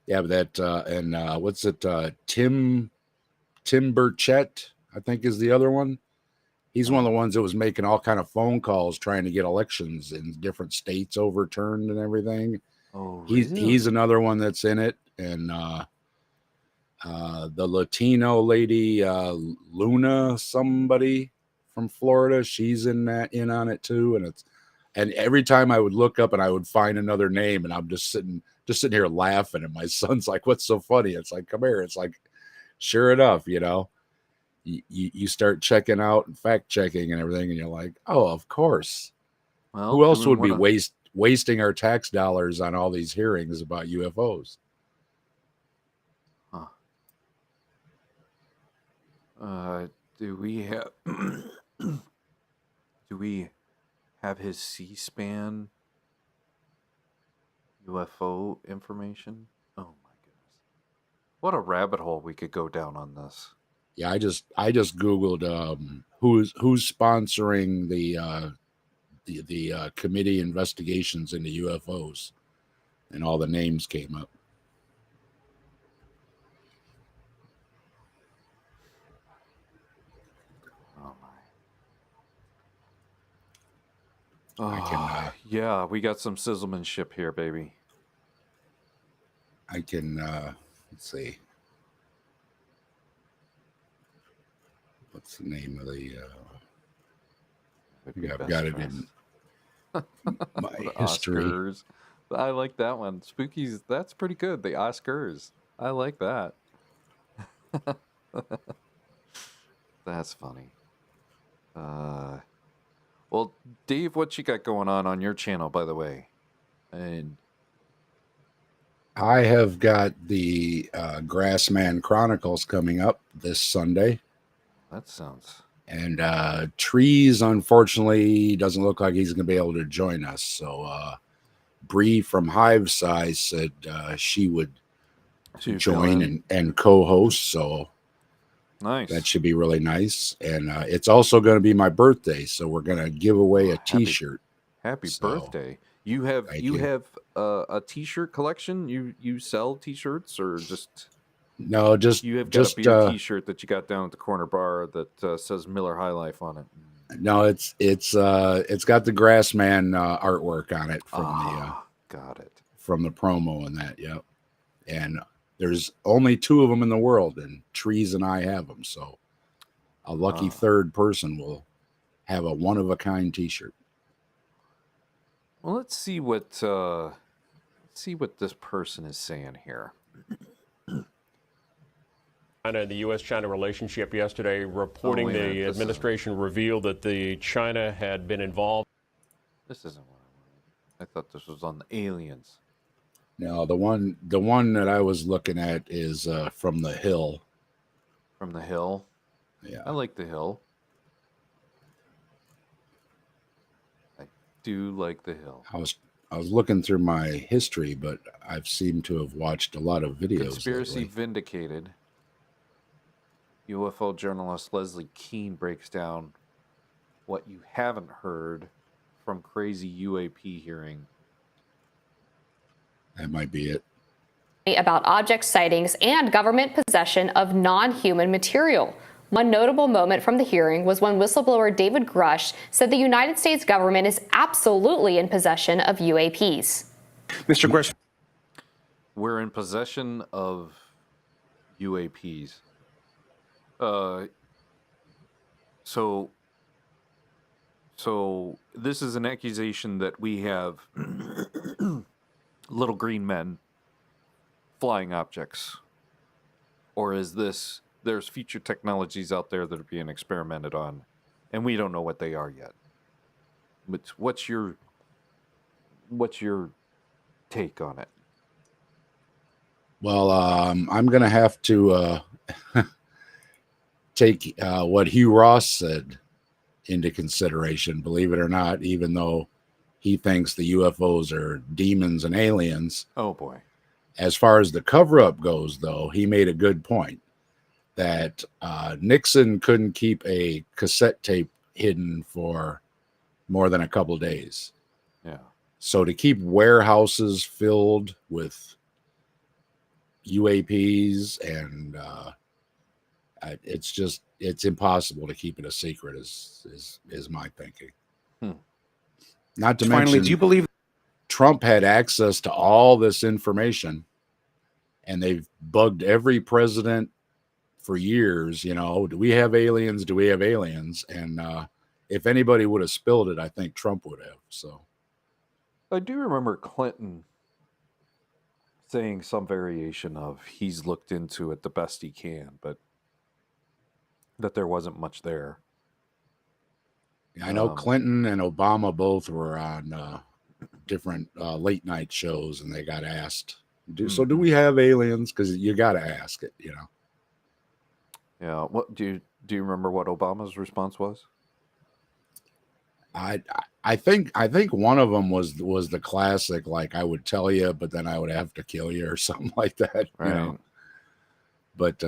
Yeah, but that and what's it? Tim Burchett, I think, is the other one. He's one of the ones that was making all kind of phone calls trying to get elections in different states overturned and everything. Oh, He's another one that's in it, and the Latino lady Luna, somebody from Florida, she's in on it too, and every time I would look up and I would find another name, and I'm just sitting here laughing, and my son's like, "What's so funny?" It's like, "Come here." It's like, sure enough, you start checking out and fact checking and everything, and you're like, "Oh, of course." Well, Who else would be wasting our tax dollars on all these hearings about UFOs? Huh. Do we have his C-SPAN UFO information? Oh my goodness. What a rabbit hole we could go down on this. Yeah, I just googled who's sponsoring the committee investigations into UFOs, and all the names came up. Oh my. Oh, yeah, we got some sizzlemanship here, baby. I can let's see. What's the name of the yeah, I've got it in my history. Oscars. I like that one. Spookies, that's pretty good. The Oscars. I like that. That's funny. Well, Dave, what you got going on your channel, by the way? And I have got the Grassman Chronicles coming up this Sunday. That sounds. And Trees, unfortunately, doesn't look like he's going to be able to join us. So Bree from Hive Size said she would join and co-host. So nice. That should be really nice. And it's also going to be my birthday, so we're going to give away a T-shirt. Happy birthday! You have a T-shirt collection. You sell T-shirts or just? No, just you have got a beer T-shirt that you got down at the corner bar that says Miller High Life on it. No, it's got the Grassman artwork on it from got it from the promo and that. Yep. And there's only 2 of them in the world, and Trees and I have them. So a lucky third person will have a one-of-a-kind T-shirt. Well, let's see what this person is saying here. China and the U.S.-China relationship yesterday, reporting the administration revealed that China had been involved. This isn't what I wanted. I thought this was on the aliens. No, the one that I was looking at is from The Hill. From The Hill? Yeah. I like The Hill. I do like The Hill. I was looking through my history, but I've seemed to have watched a lot of videos. Conspiracy lately. vindicated. UFO journalist Leslie Keene breaks down what you haven't heard from crazy UAP hearing. That might be it. About object sightings and government possession of non-human material. One notable moment from the hearing was when whistleblower David Grush said the United States government is absolutely in possession of UAPs. Mr. Grush. We're in possession of UAPs. So this is an accusation that we have little green men flying objects, or is this there's future technologies out there that are being experimented on, and we don't know what they are yet? But what's your take on it? Well, I'm going to have to take what Hugh Ross said into consideration, believe it or not, even though he thinks the UFOs are demons and aliens. Oh, boy. As far as the cover-up goes, though, he made a good point that Nixon couldn't keep a cassette tape hidden for more than a couple days. Yeah. So to keep warehouses filled with UAPs and it's impossible to keep it a secret is my thinking. Not to Finally, mention, do you believe Trump had access to all this information, and they've bugged every president for years? You know, do we have aliens? Do we have aliens? And if anybody would have spilled it, I think Trump would have. So I do remember Clinton saying some variation of he's looked into it the best he can, but that there wasn't much there. I know Clinton and Obama both were on different late night shows, and they got asked, so do we have aliens? Because you got to ask it, you know. Yeah. What do you remember what Obama's response was? I think one of them was the classic, like, I would tell you, but then I would have to kill you or something like that, Right. you know. But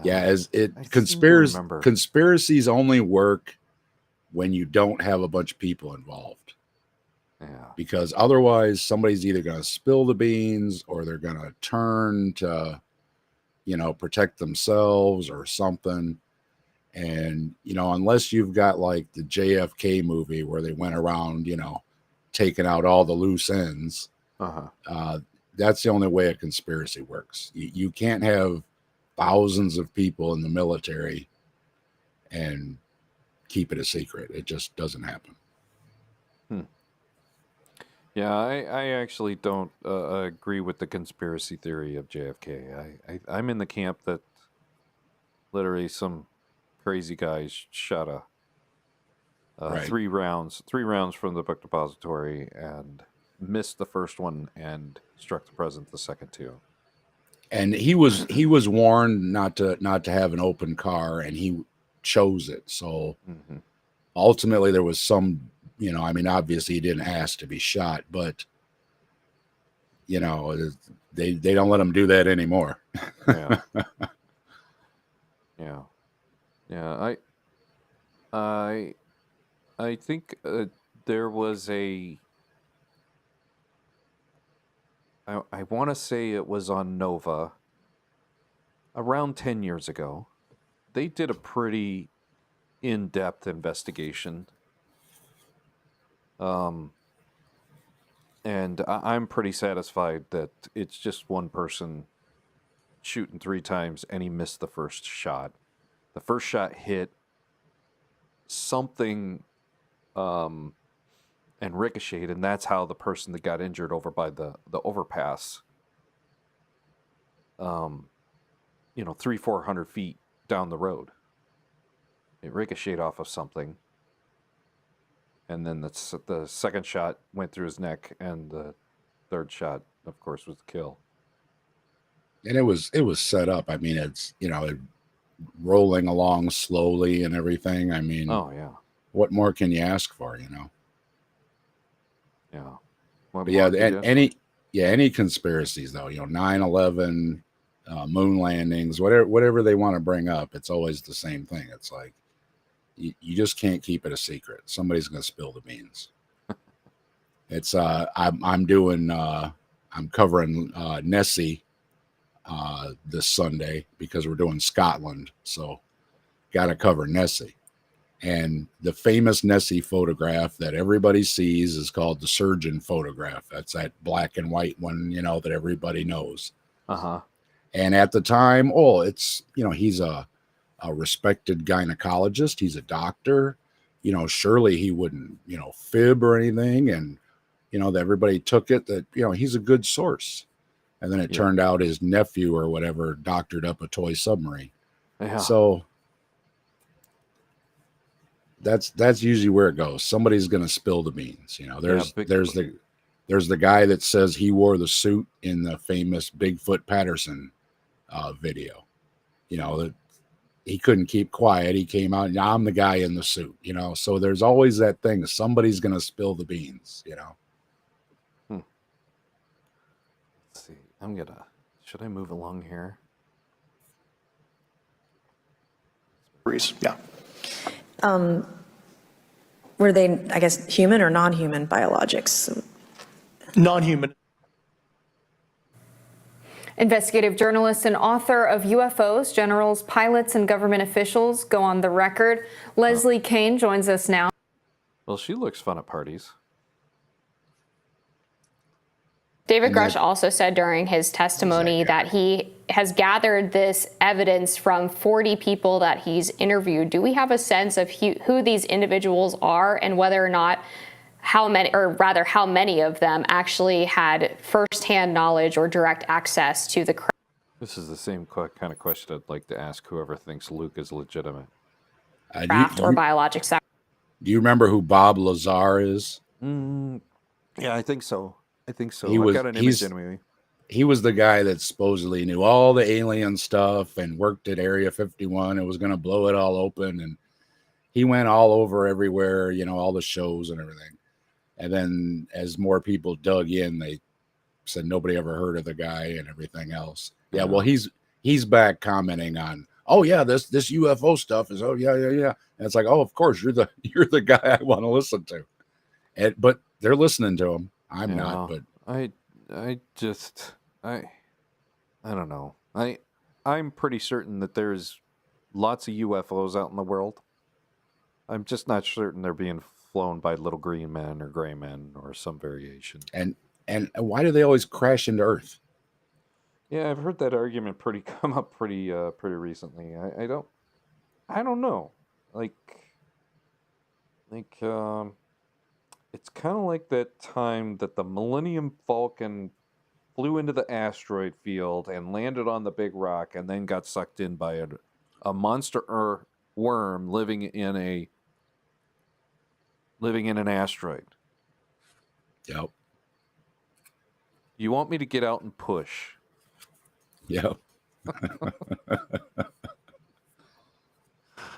yeah, as it conspiracies only work when you don't have a bunch of people involved. Yeah. Because otherwise somebody's either going to spill the beans or they're going to turn to, you know, protect themselves or something. And, you know, unless you've got like the JFK movie where they went around, you know, taking out all the loose ends, that's the only way a conspiracy works. You can't have thousands of people in the military and keep it a secret. It just doesn't happen. Yeah, I actually don't agree with the conspiracy theory of JFK. I'm in the camp that literally some crazy guys shot Right. 3 rounds from the book depository and missed the first one and struck the president the second two. And he was warned not to have an open car, and he chose it. So ultimately there was some, you know, I mean, obviously he didn't ask to be shot, but you know, they don't let him do that anymore. Yeah. Yeah. I think there was I want to say it was on Nova around 10 years ago. They did a pretty in-depth investigation. And I'm pretty satisfied that it's just one person shooting 3 times and he missed the first shot. The first shot hit something and ricocheted, and that's how the person that got injured over by the overpass, 300-400 feet down the road, it ricocheted off of something, and then the second shot went through his neck, and the third shot, of course, was the kill. And it was set up. I mean, it's, you know, rolling along slowly and everything. I mean, oh yeah, what more can you ask for, you know? Yeah. But yeah, any conspiracies though, you know, 9/11, moon landings, whatever they want to bring up, it's always the same thing. It's like you just can't keep it a secret. Somebody's going to spill the beans. It's I'm covering Nessie this Sunday because we're doing Scotland, so got to cover Nessie. And the famous Nessie photograph that everybody sees is called the surgeon photograph. That's that black and white one, you know, that everybody knows. And at the time, it's, you know, he's a respected gynecologist. He's a doctor. You know, surely he wouldn't, you know, fib or anything. And, you know, everybody took it that, you know, he's a good source. And then it turned out his nephew or whatever doctored up a toy submarine. Yeah. So that's usually where it goes. Somebody's going to spill the beans. You know, there's the guy that says he wore the suit in the famous Bigfoot Patterson video. You know, that he couldn't keep quiet. He came out, I'm the guy in the suit, you know. So there's always that thing. Somebody's going to spill the beans, you know. Let's see. Should I move along here? Yeah. Were they, I guess, human or non-human biologics? Non-human. Investigative journalist and author of UFOs, Generals, Pilots, and Government Officials Go on the Record, Leslie Kane joins us now. Well, she looks fun at parties. David Grush also said during his testimony that he has gathered this evidence from 40 people that he's interviewed. Do we have a sense of who these individuals are and whether or not how many of them actually had firsthand knowledge or direct access to the craft? This is the same kind of question I'd like to ask whoever thinks Luke is legitimate. Craft or biologics. Do you remember who Bob Lazar is? Yeah, I think so. I think so. I've got an image in me. He was the guy that supposedly knew all the alien stuff and worked at Area 51 and was going to blow it all open. And he went all over everywhere, you know, all the shows and everything. And then as more people dug in, they said nobody ever heard of the guy and everything else. Yeah, well, he's back commenting on, oh yeah, this UFO stuff is, oh yeah. And it's like, oh, of course, you're the guy I want to listen to. But they're listening to him. I'm not, but I don't know. I'm pretty certain that there's lots of UFOs out in the world. I'm just not certain they're being flown by little green men or gray men or some variation. And why do they always crash into Earth? Yeah, I've heard that argument come up pretty recently. I don't know. It's kind of like that time that the Millennium Falcon flew into the asteroid field and landed on the big rock and then got sucked in by a monster worm living in an asteroid. Yep. You want me to get out and push? Yep.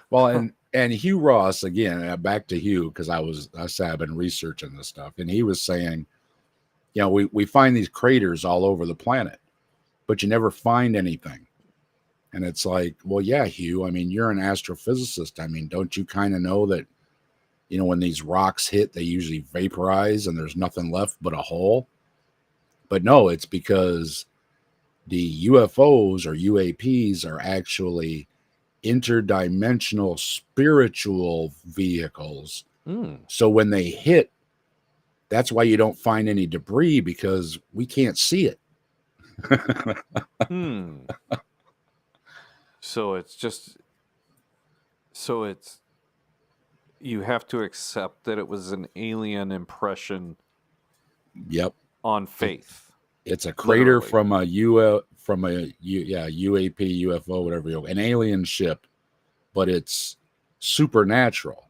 Well, and Hugh Ross, again, back to Hugh, because I've been researching this stuff, and he was saying, you know, we find these craters all over the planet, but you never find anything. And it's like, well, yeah, Hugh, I mean, you're an astrophysicist. I mean, don't you kind of know that, you know, when these rocks hit, they usually vaporize and there's nothing left but a hole? But no, it's because the UFOs or UAPs are actually interdimensional spiritual vehicles. So when they hit, that's why you don't find any debris, because we can't see it. So you have to accept that it was an alien impression. Yep. On faith. It's a crater Literally. from a UAP, UFO, whatever an alien ship, but it's supernatural.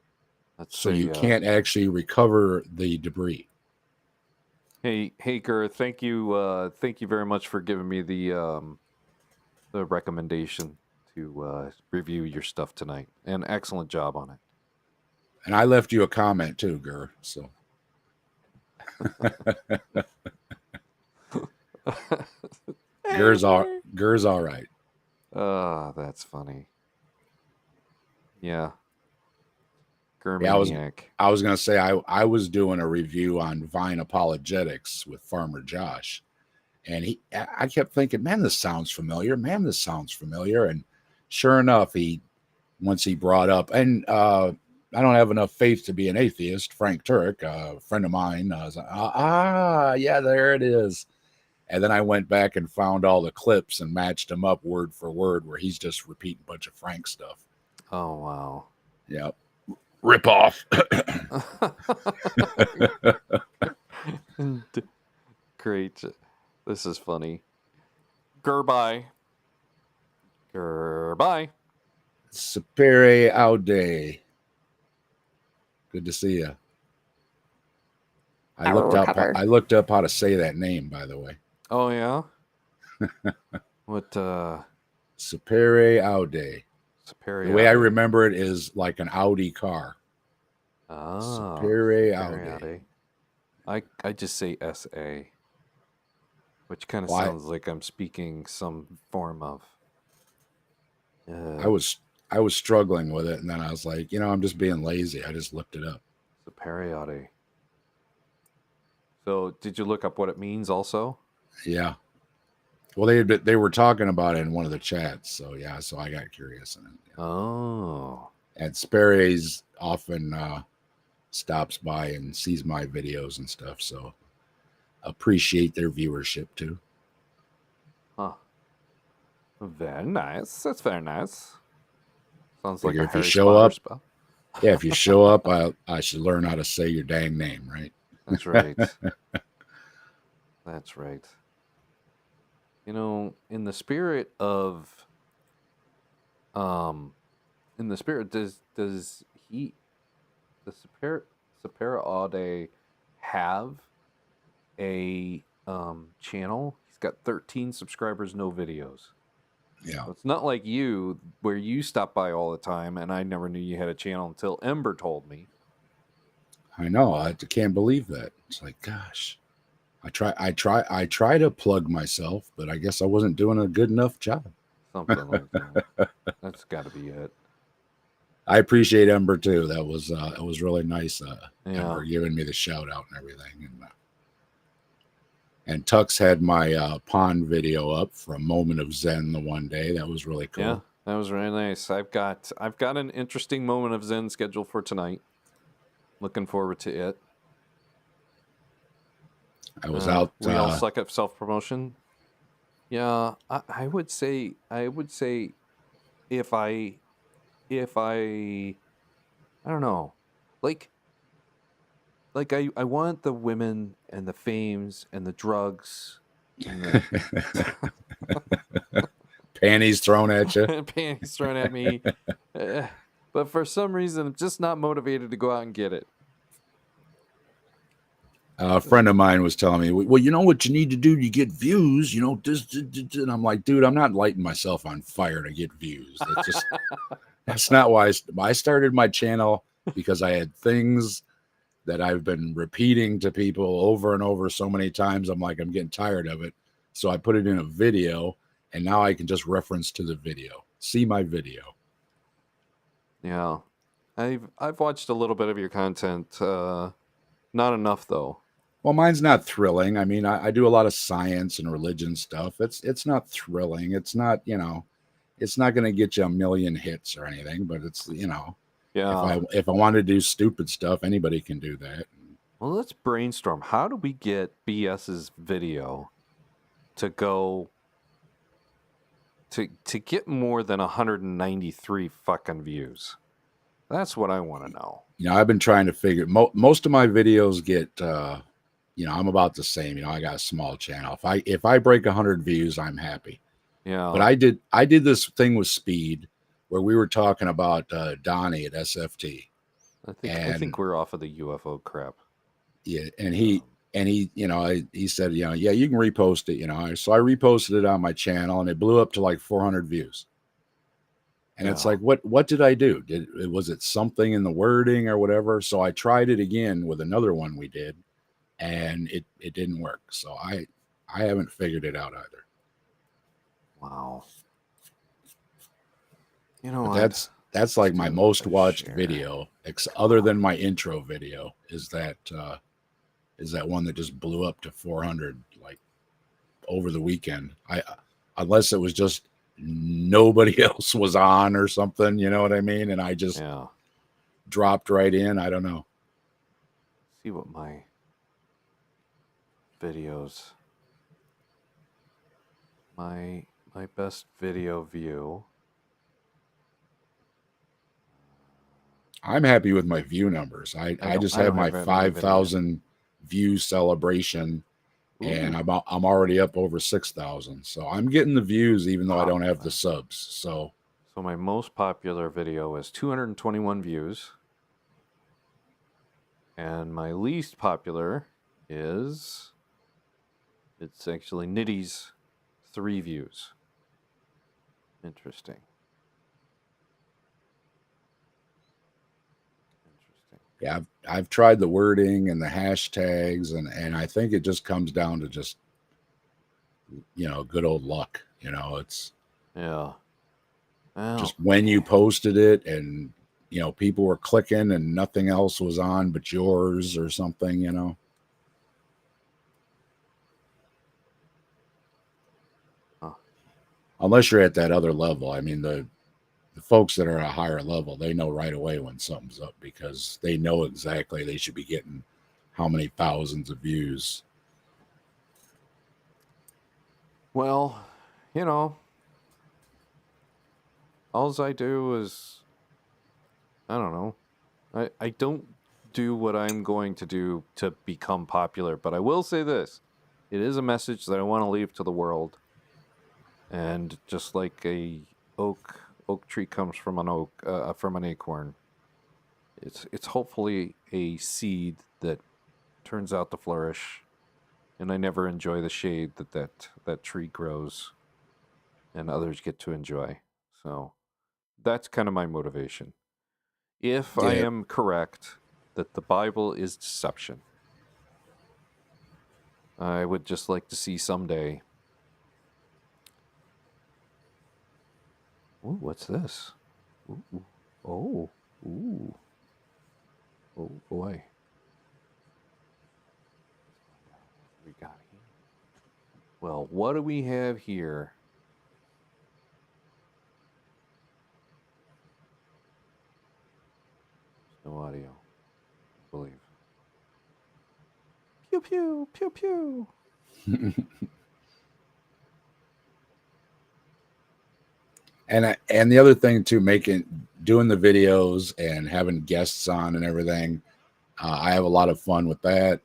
So you can't actually recover the debris. Hey, Gur, thank you very much for giving me the recommendation to review your stuff tonight. An excellent job on it. And I left you a comment too, Gur. So. Gur's all right. That's funny. Yeah. Yeah, I was gonna say I was doing a review on Vine apologetics with Farmer Josh, and I kept thinking, man, this sounds familiar. And sure enough, once he brought up, and I don't have enough faith to be an atheist. Frank Turek, a friend of mine, I was like, yeah, there it is. And then I went back and found all the clips and matched them up word for word, where he's just repeating a bunch of Frank stuff. Oh, wow. Yep. Rip off. Great. This is funny. Goodbye. Sapere aude. Good to see you. I looked up how to say that name, by the way. Oh yeah. What? Sapere aude. Sapere. The way I remember it is like an Audi car. Sapere aude. I just say SA, which kind of sounds like I'm speaking some form of. I was struggling with it, and then I was like, I'm just being lazy. I just looked it up. Superiore. So, did you look up what it means also? Yeah. Well, they were talking about it in one of the chats, so yeah. So I got curious. Oh. And Sperry's often stops by and sees my videos and stuff, so appreciate their viewership too. Huh. Very nice. That's very nice. Sounds like Figure a if you Harry show Potter up, spell. yeah, if you show up, I should learn how to say your dang name, right? That's right. That's right. You know, in the spirit, does the Superiore have a channel? He's got 13 subscribers, no videos. Yeah. So it's not like you, where you stop by all the time, and I never knew you had a channel until Ember told me. I know. I can't believe that. It's like, gosh, I try to plug myself, but I guess I wasn't doing a good enough job. Something like that. That's got to be it. I appreciate Ember too. That was really nice. Yeah. Ember giving me the shout out and everything. And Tux had my pond video up for a moment of Zen the one day. That was really cool. Yeah, that was really nice. I've got an interesting moment of Zen scheduled for tonight. Looking forward to it. I was out. We all suck at self-promotion. Yeah, I would say if I don't know, like I want the women and the fames and the drugs and the panties thrown at you. panties thrown at me. But for some reason, I'm just not motivated to go out and get it. A friend of mine was telling me, well, you know what you need to do to get views, you know, and I'm like, dude, I'm not lighting myself on fire to get views. That's just, that's not why I started my channel, because I had things that I've been repeating to people over and over so many times. I'm like, I'm getting tired of it. So I put it in a video, and now I can just reference to the video. See my video. Yeah. I've watched a little bit of your content. Not enough though. Well, mine's not thrilling. I mean, I do a lot of science and religion stuff. It's not thrilling. It's not, you know, it's not going to get you a million hits or anything, but it's, you know, yeah. If I want to do stupid stuff, anybody can do that. Well, let's brainstorm. How do we get BS's video to go to get more than 193 fucking views? That's what I want to know. You know, I've been trying to figure. Most of my videos get, you know, I'm about the same. You know, I got a small channel. If I break 100 views, I'm happy. Yeah. But I did this thing with Speed where we were talking about Donnie at SFT. I think we're off of the UFO crap. Yeah, and he you know, he said, you know, yeah, you can repost it, you know. So I reposted it on my channel, and it blew up to like 400 views. And it's like, what did I do? Was it something in the wording or whatever? So I tried it again with another one we did, and it didn't work. So I haven't figured it out either. Wow. You know, but that's like my most watched video, other than my intro video, is that one that just blew up to 400 like over the weekend. Unless it was just nobody else was on or something, you know what I mean? And I just dropped right in. I don't know. See what my videos, my best video view. I'm happy with my view numbers. I just had my 5,000 view celebration. Ooh. And I'm already up over 6,000. So I'm getting the views even though I don't have the subs. So my most popular video is 221 views. And my least popular it's actually Nitty's 3 views. Interesting. Yeah, I've tried the wording and the hashtags, and I think it just comes down to just, you know, good old luck. You know, it's well, just when you posted it and people were clicking and nothing else was on but yours or something. Unless you're at that other level. I mean, the folks that are at a higher level, they know right away when something's up because they know exactly they should be getting how many thousands of views. Well, all I do is, I don't know. I don't do what I'm going to do to become popular, but I will say this. It is a message that I want to leave to the world. And just like a oak tree comes from an acorn, it's hopefully a seed that turns out to flourish. And I never enjoy the shade that tree grows, and others get to enjoy. So that's kind of my motivation. If I am correct that the Bible is deception, I would just like to see someday. Ooh, what's this? Ooh, oh, ooh, oh boy. What we got here? Well, what do we have here? No audio, I believe. Pew pew pew pew. And the other thing too, doing the videos and having guests on and everything, I have a lot of fun with that.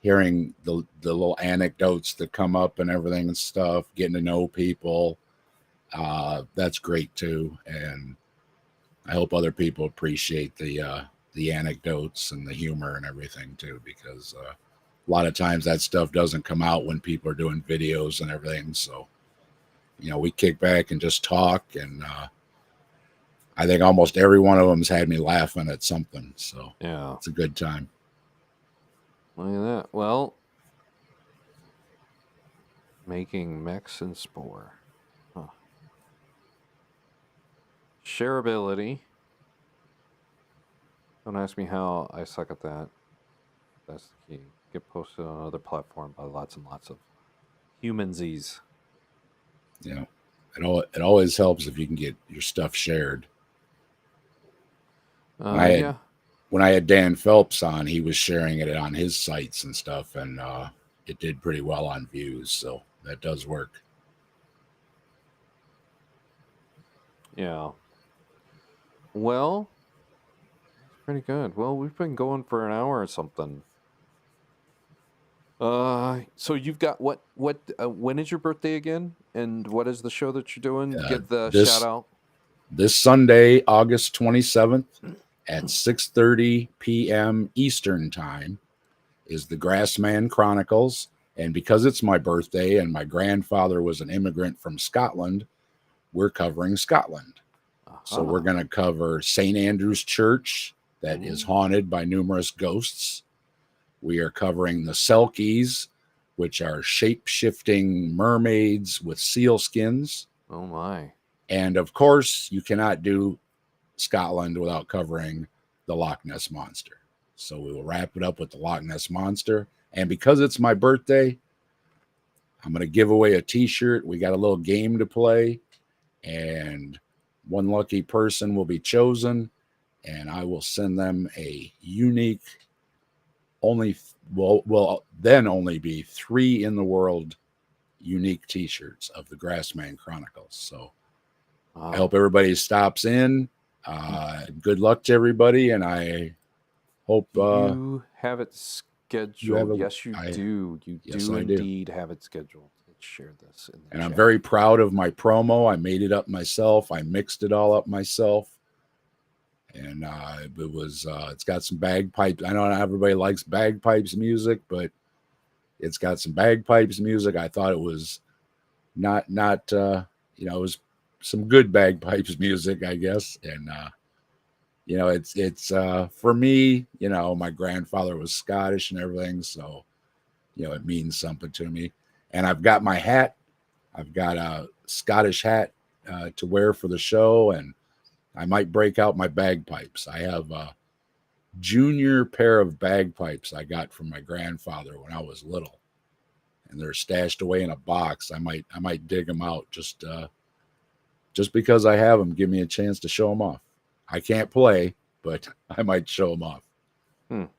Hearing the little anecdotes that come up and everything and stuff, getting to know people, that's great too. And I hope other people appreciate the anecdotes and the humor and everything too, because a lot of times that stuff doesn't come out when people are doing videos and everything. So, we kick back and just talk, and I think almost every one of them's had me laughing at something. So yeah, it's a good time. Look at that. Well, making mechs and spore. Huh. Shareability. Don't ask me how I suck at that. That's the key. Get posted on another platform by lots and lots of humansies. It always helps if you can get your stuff shared. When I had Dan Phelps on, he was sharing it on his sites and stuff, and it did pretty well on views, so that does work. Yeah. Well, pretty good. Well, we've been going for an hour or something. So you've got what when is your birthday again? And what is the show that you're doing? Give the shout out. This Sunday, August 27th at 6:30 p.m. Eastern Time is the Grassman Chronicles. And because it's my birthday and my grandfather was an immigrant from Scotland, we're covering Scotland. So we're going to cover St. Andrew's Church that is haunted by numerous ghosts. We are covering the Selkies, which are shape-shifting mermaids with seal skins. Oh, my. And, of course, you cannot do Scotland without covering the Loch Ness Monster. So we will wrap it up with the Loch Ness Monster. And because it's my birthday, I'm going to give away a T-shirt. We got a little game to play. And one lucky person will be chosen. And I will send them a unique... then only be 3 in the world unique T-shirts of the Grassman Chronicles. So I hope everybody stops in. Good luck to everybody, and I hope you have it scheduled. Yes, you do. You do indeed have it scheduled. Let's share this. And I'm very proud of my promo. I made it up myself. I mixed it all up myself. And it's got some bagpipes. I know not everybody likes bagpipes music, but it's got some bagpipes music. I thought it was not it was some good bagpipes music, I guess. And it's for me, my grandfather was Scottish and everything, so it means something to me. And I've got my hat. I've got a Scottish hat to wear for the show, and I might break out my bagpipes. I have a junior pair of bagpipes I got from my grandfather when I was little, and they're stashed away in a box. I might dig them out just because I have them. Give me a chance to show them off. I can't play, but I might show them off.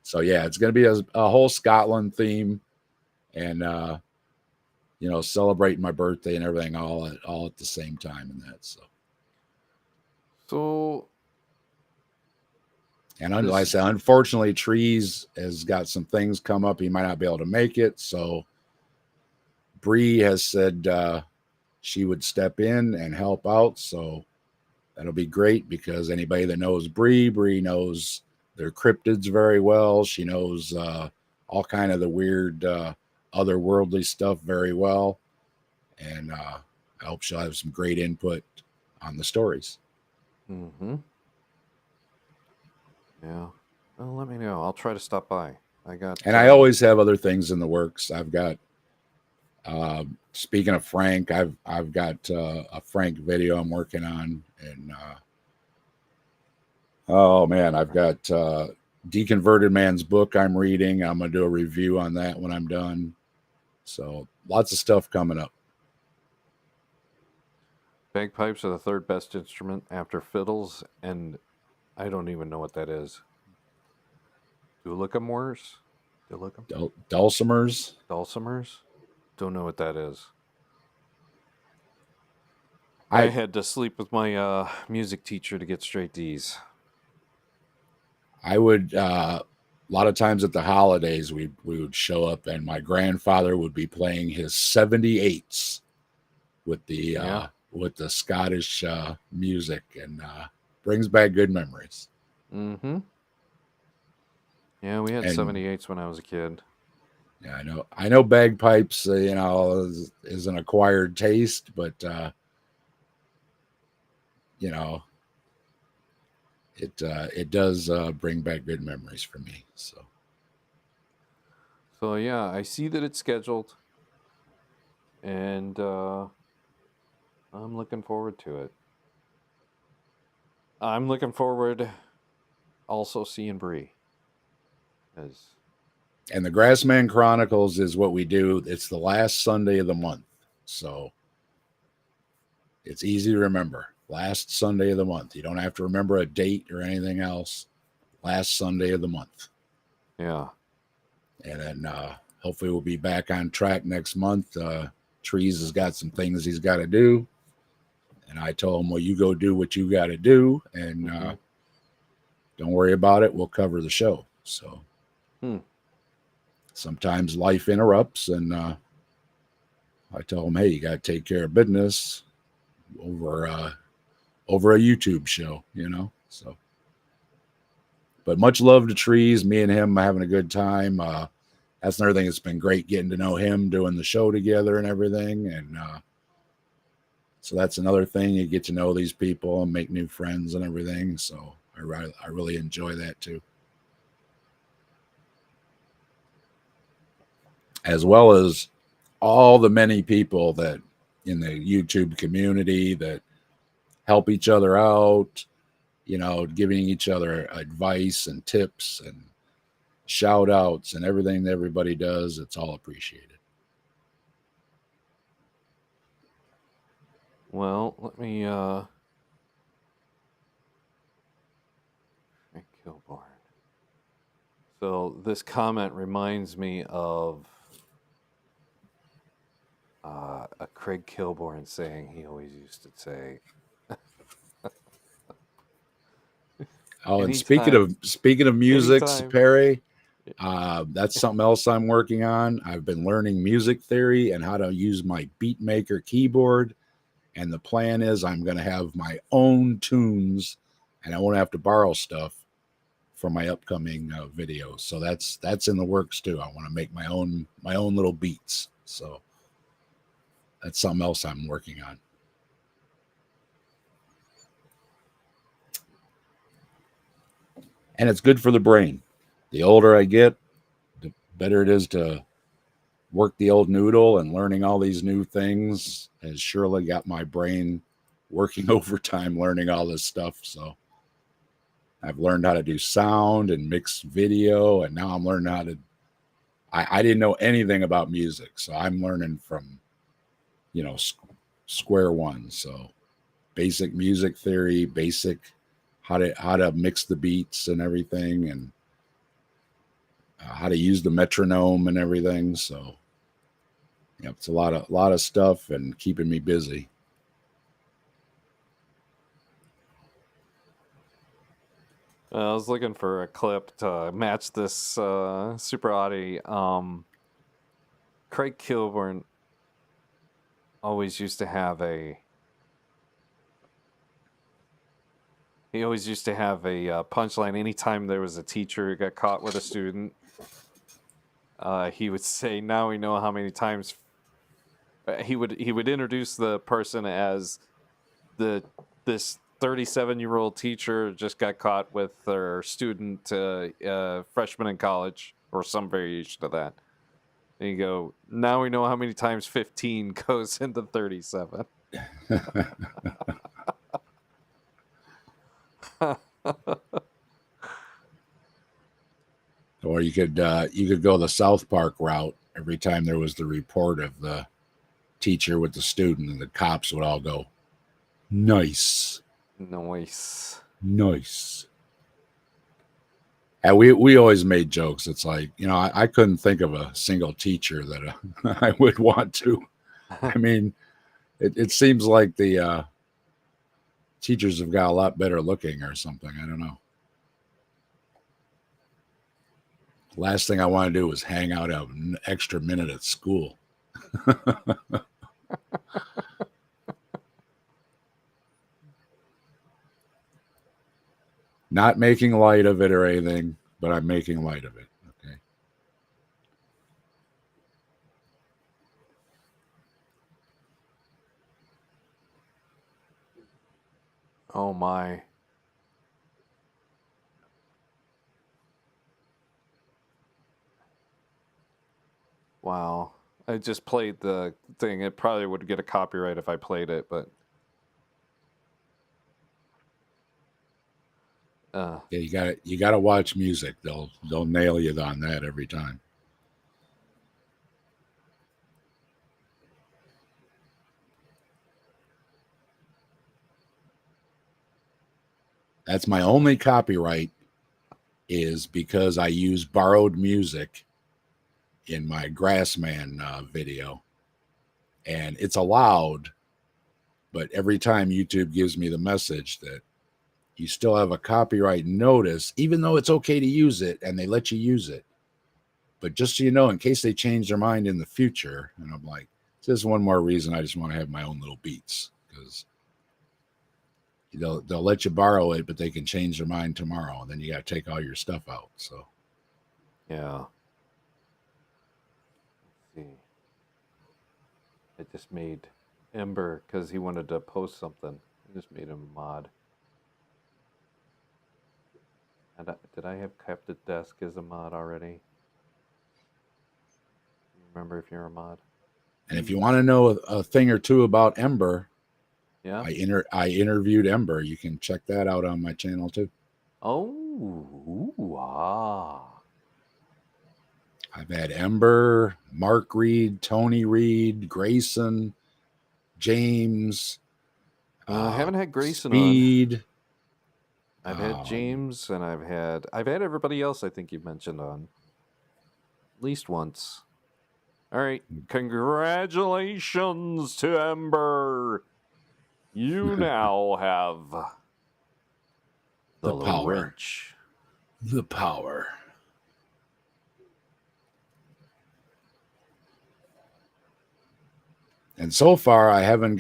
So yeah, it's going to be a whole Scotland theme, and celebrating my birthday and everything all at the same time and that. So and like I said, unfortunately, Trees has got some things come up. He might not be able to make it. So Bree has said she would step in and help out. So that'll be great, because anybody that knows Bree knows their cryptids very well. She knows all kind of the weird otherworldly stuff very well. And I hope she'll have some great input on the stories. Mm-hmm. Yeah. Well, let me know. I'll try to stop by. I always have other things in the works. I've got, speaking of Frank, I've got a Frank video I'm working on, and oh man, I've got Deconverted Man's book I'm reading. I'm gonna do a review on that when I'm done. So lots of stuff coming up. Bagpipes are the third best instrument after fiddles, and I don't even know what that is. Dulcimers? Dulcimers? Dulcimers? Don't know what that is. I had to sleep with my music teacher to get straight D's. I would a lot of times at the holidays we would show up, and my grandfather would be playing his 78s with the Scottish music, and brings back good memories. Mm-hmm. Yeah, we had 78s when I was a kid. Yeah, I know bagpipes, is an acquired taste, but it does bring back good memories for me. So yeah, I see that it's scheduled, and I'm looking forward to it. I'm looking forward also seeing Bree. And the Grassman Chronicles is what we do. It's the last Sunday of the month, so it's easy to remember. Last Sunday of the month. You don't have to remember a date or anything else. Last Sunday of the month. Yeah. And then hopefully we'll be back on track next month. Trees has got some things he's got to do. And I told him, well, you go do what you got to do. And don't worry about it. We'll cover the show. So sometimes life interrupts. And I tell him, hey, you got to take care of business over a YouTube show, so. But much love to Trees. Me and him having a good time. That's another thing that's been great, getting to know him, doing the show together and everything. And so that's another thing. You get to know these people and make new friends and everything. So I really enjoy that too. As well as all the many people that in the YouTube community that help each other out, giving each other advice and tips and shout outs and everything that everybody does. It's all appreciated. Well, let me Frank Kilborn. So this comment reminds me of a Craig Kilborn saying he always used to say. Oh, and speaking of music, Perry, that's something else I'm working on. I've been learning music theory and how to use my Beatmaker keyboard. And the plan is I'm going to have my own tunes, and I won't have to borrow stuff for my upcoming videos. So that's in the works too. I want to make my own little beats. So that's something else I'm working on. And it's good for the brain. The older I get, the better it is to work the old noodle, and learning all these new things has surely got my brain working overtime learning all this stuff. So I've learned how to do sound and mix video, and now I'm learning how to. I didn't know anything about music, so I'm learning from, square one. So basic music theory, basic how to mix the beats and everything, and how to use the metronome and everything. So it's a lot of stuff and keeping me busy. I was looking for a clip to match this Super Audi. Craig Kilborn always used to have a punchline anytime there was a teacher who got caught with a student. He would say, "Now we know how many times." He would introduce the person as this 37-year-old teacher just got caught with their student, freshman in college, or some variation of that. And you go, "Now we know how many times 15 goes into 37." Or you could go the South Park route. Every time there was the report of the teacher with the student, and the cops would all go, "Nice, nice." And we always made jokes. It's like, I couldn't think of a single teacher that I would want to. I mean, it seems like the teachers have got a lot better looking or something. I don't know. Last thing I want to do was hang out an extra minute at school. Not making light of it or anything, but I'm making light of it. Okay. Oh my. Wow. I just played the thing. It probably would get a copyright if I played it, but yeah, you gotta watch music. They'll nail you on that every time. That's my only copyright, is because I use borrowed music in my Grassman video, and it's allowed, but every time YouTube gives me the message that you still have a copyright notice, even though it's okay to use it, and they let you use it. But just so you know, in case they change their mind in the future, and I'm like, this is one more reason I just want to have my own little beats, because they'll let you borrow it, but they can change their mind tomorrow, and then you got to take all your stuff out. So, yeah. Let's see. I just made Ember because he wanted to post something. I just made him a mod. And did I have Captive Desk as a mod already? Remember if you're a mod. and if you want to know a thing or two about Ember, yeah, I interviewed Ember. You can check that out on my channel too. I've had Ember, Mark Reed, Tony Reed, Grayson, James. I haven't had Grayson Speed. on. I've had James, and I've had everybody else I think you've mentioned on at least once. All right, congratulations to Ember. You now have the power. Wrench. The power. And so far, I haven't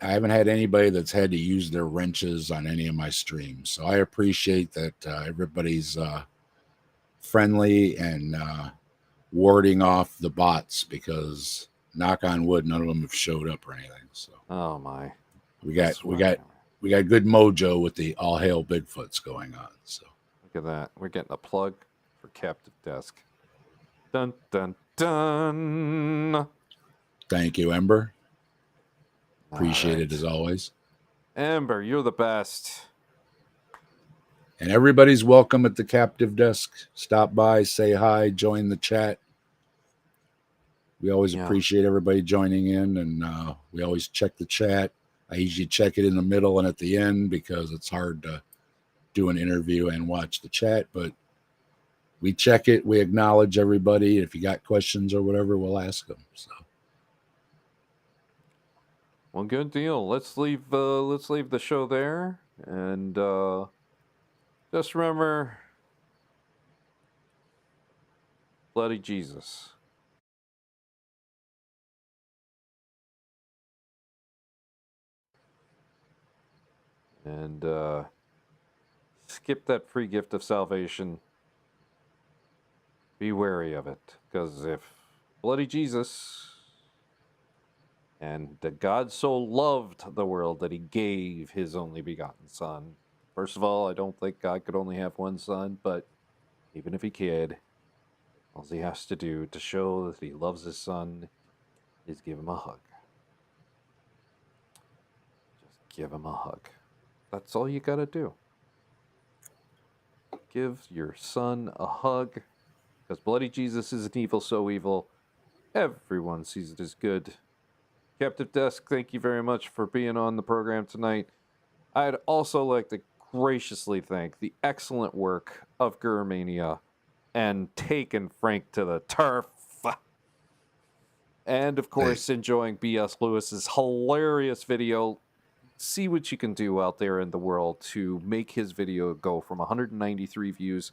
had anybody that's had to use their wrenches on any of my streams. So I appreciate that everybody's friendly and warding off the bots, because knock on wood, none of them have showed up or anything. So oh my, we got good mojo with the all hail Bigfoots going on. So look at that, we're getting a plug for Captive Desk. Dun dun dun. Thank you, Ember. Appreciate it as always. Amber, you're the best. And everybody's welcome at the captive desk. Stop by, say hi, join the chat. We always appreciate everybody joining in, and we always check the chat. I usually check it in the middle and at the end because it's hard to do an interview and watch the chat, but we check it. We acknowledge everybody. If you got questions or whatever, we'll ask them. So, well, good deal. Let's leave the show there, and just remember, bloody Jesus. And skip that free gift of salvation. Be wary of it, because if bloody Jesus and that God so loved the world that he gave his only begotten son. First of all, I don't think God could only have one son, but even if he could, all he has to do to show that he loves his son is give him a hug. Just give him a hug. That's all you gotta do. Give your son a hug, because bloody Jesus isn't evil, so evil. Everyone sees it as good. Captive Desk, thank you very much for being on the program tonight. I'd also like to graciously thank the excellent work of Gurmania and taking Frank to the turf. And of course, enjoying B.S. Lewis's hilarious video. See what you can do out there in the world to make his video go from 193 views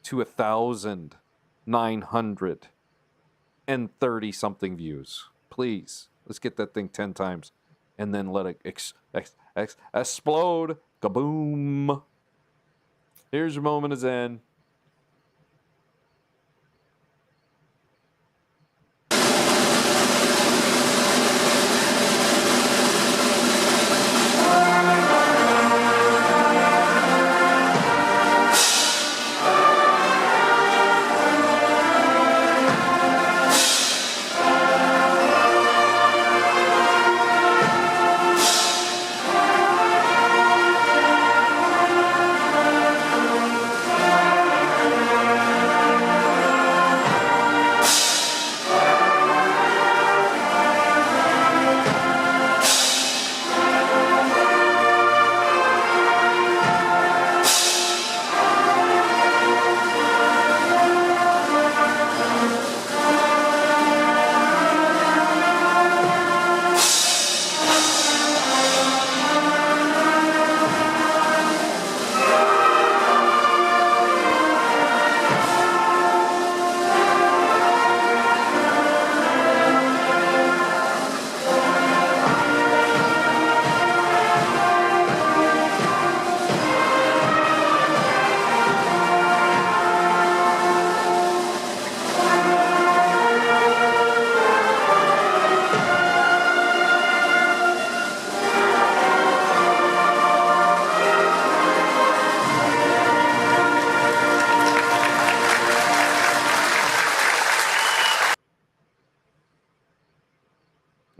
to 1,930 something views. Please, let's get that thing 10 times and then let it explode. Kaboom. Here's your moment of Zen.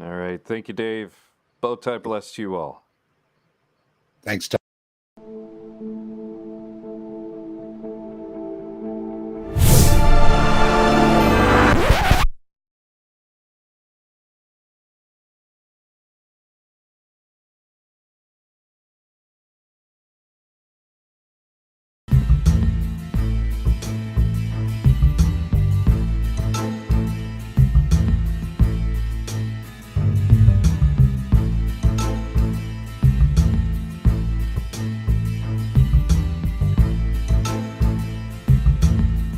All right. Thank you, Dave. Bowtie bless you all. Thanks, Tom.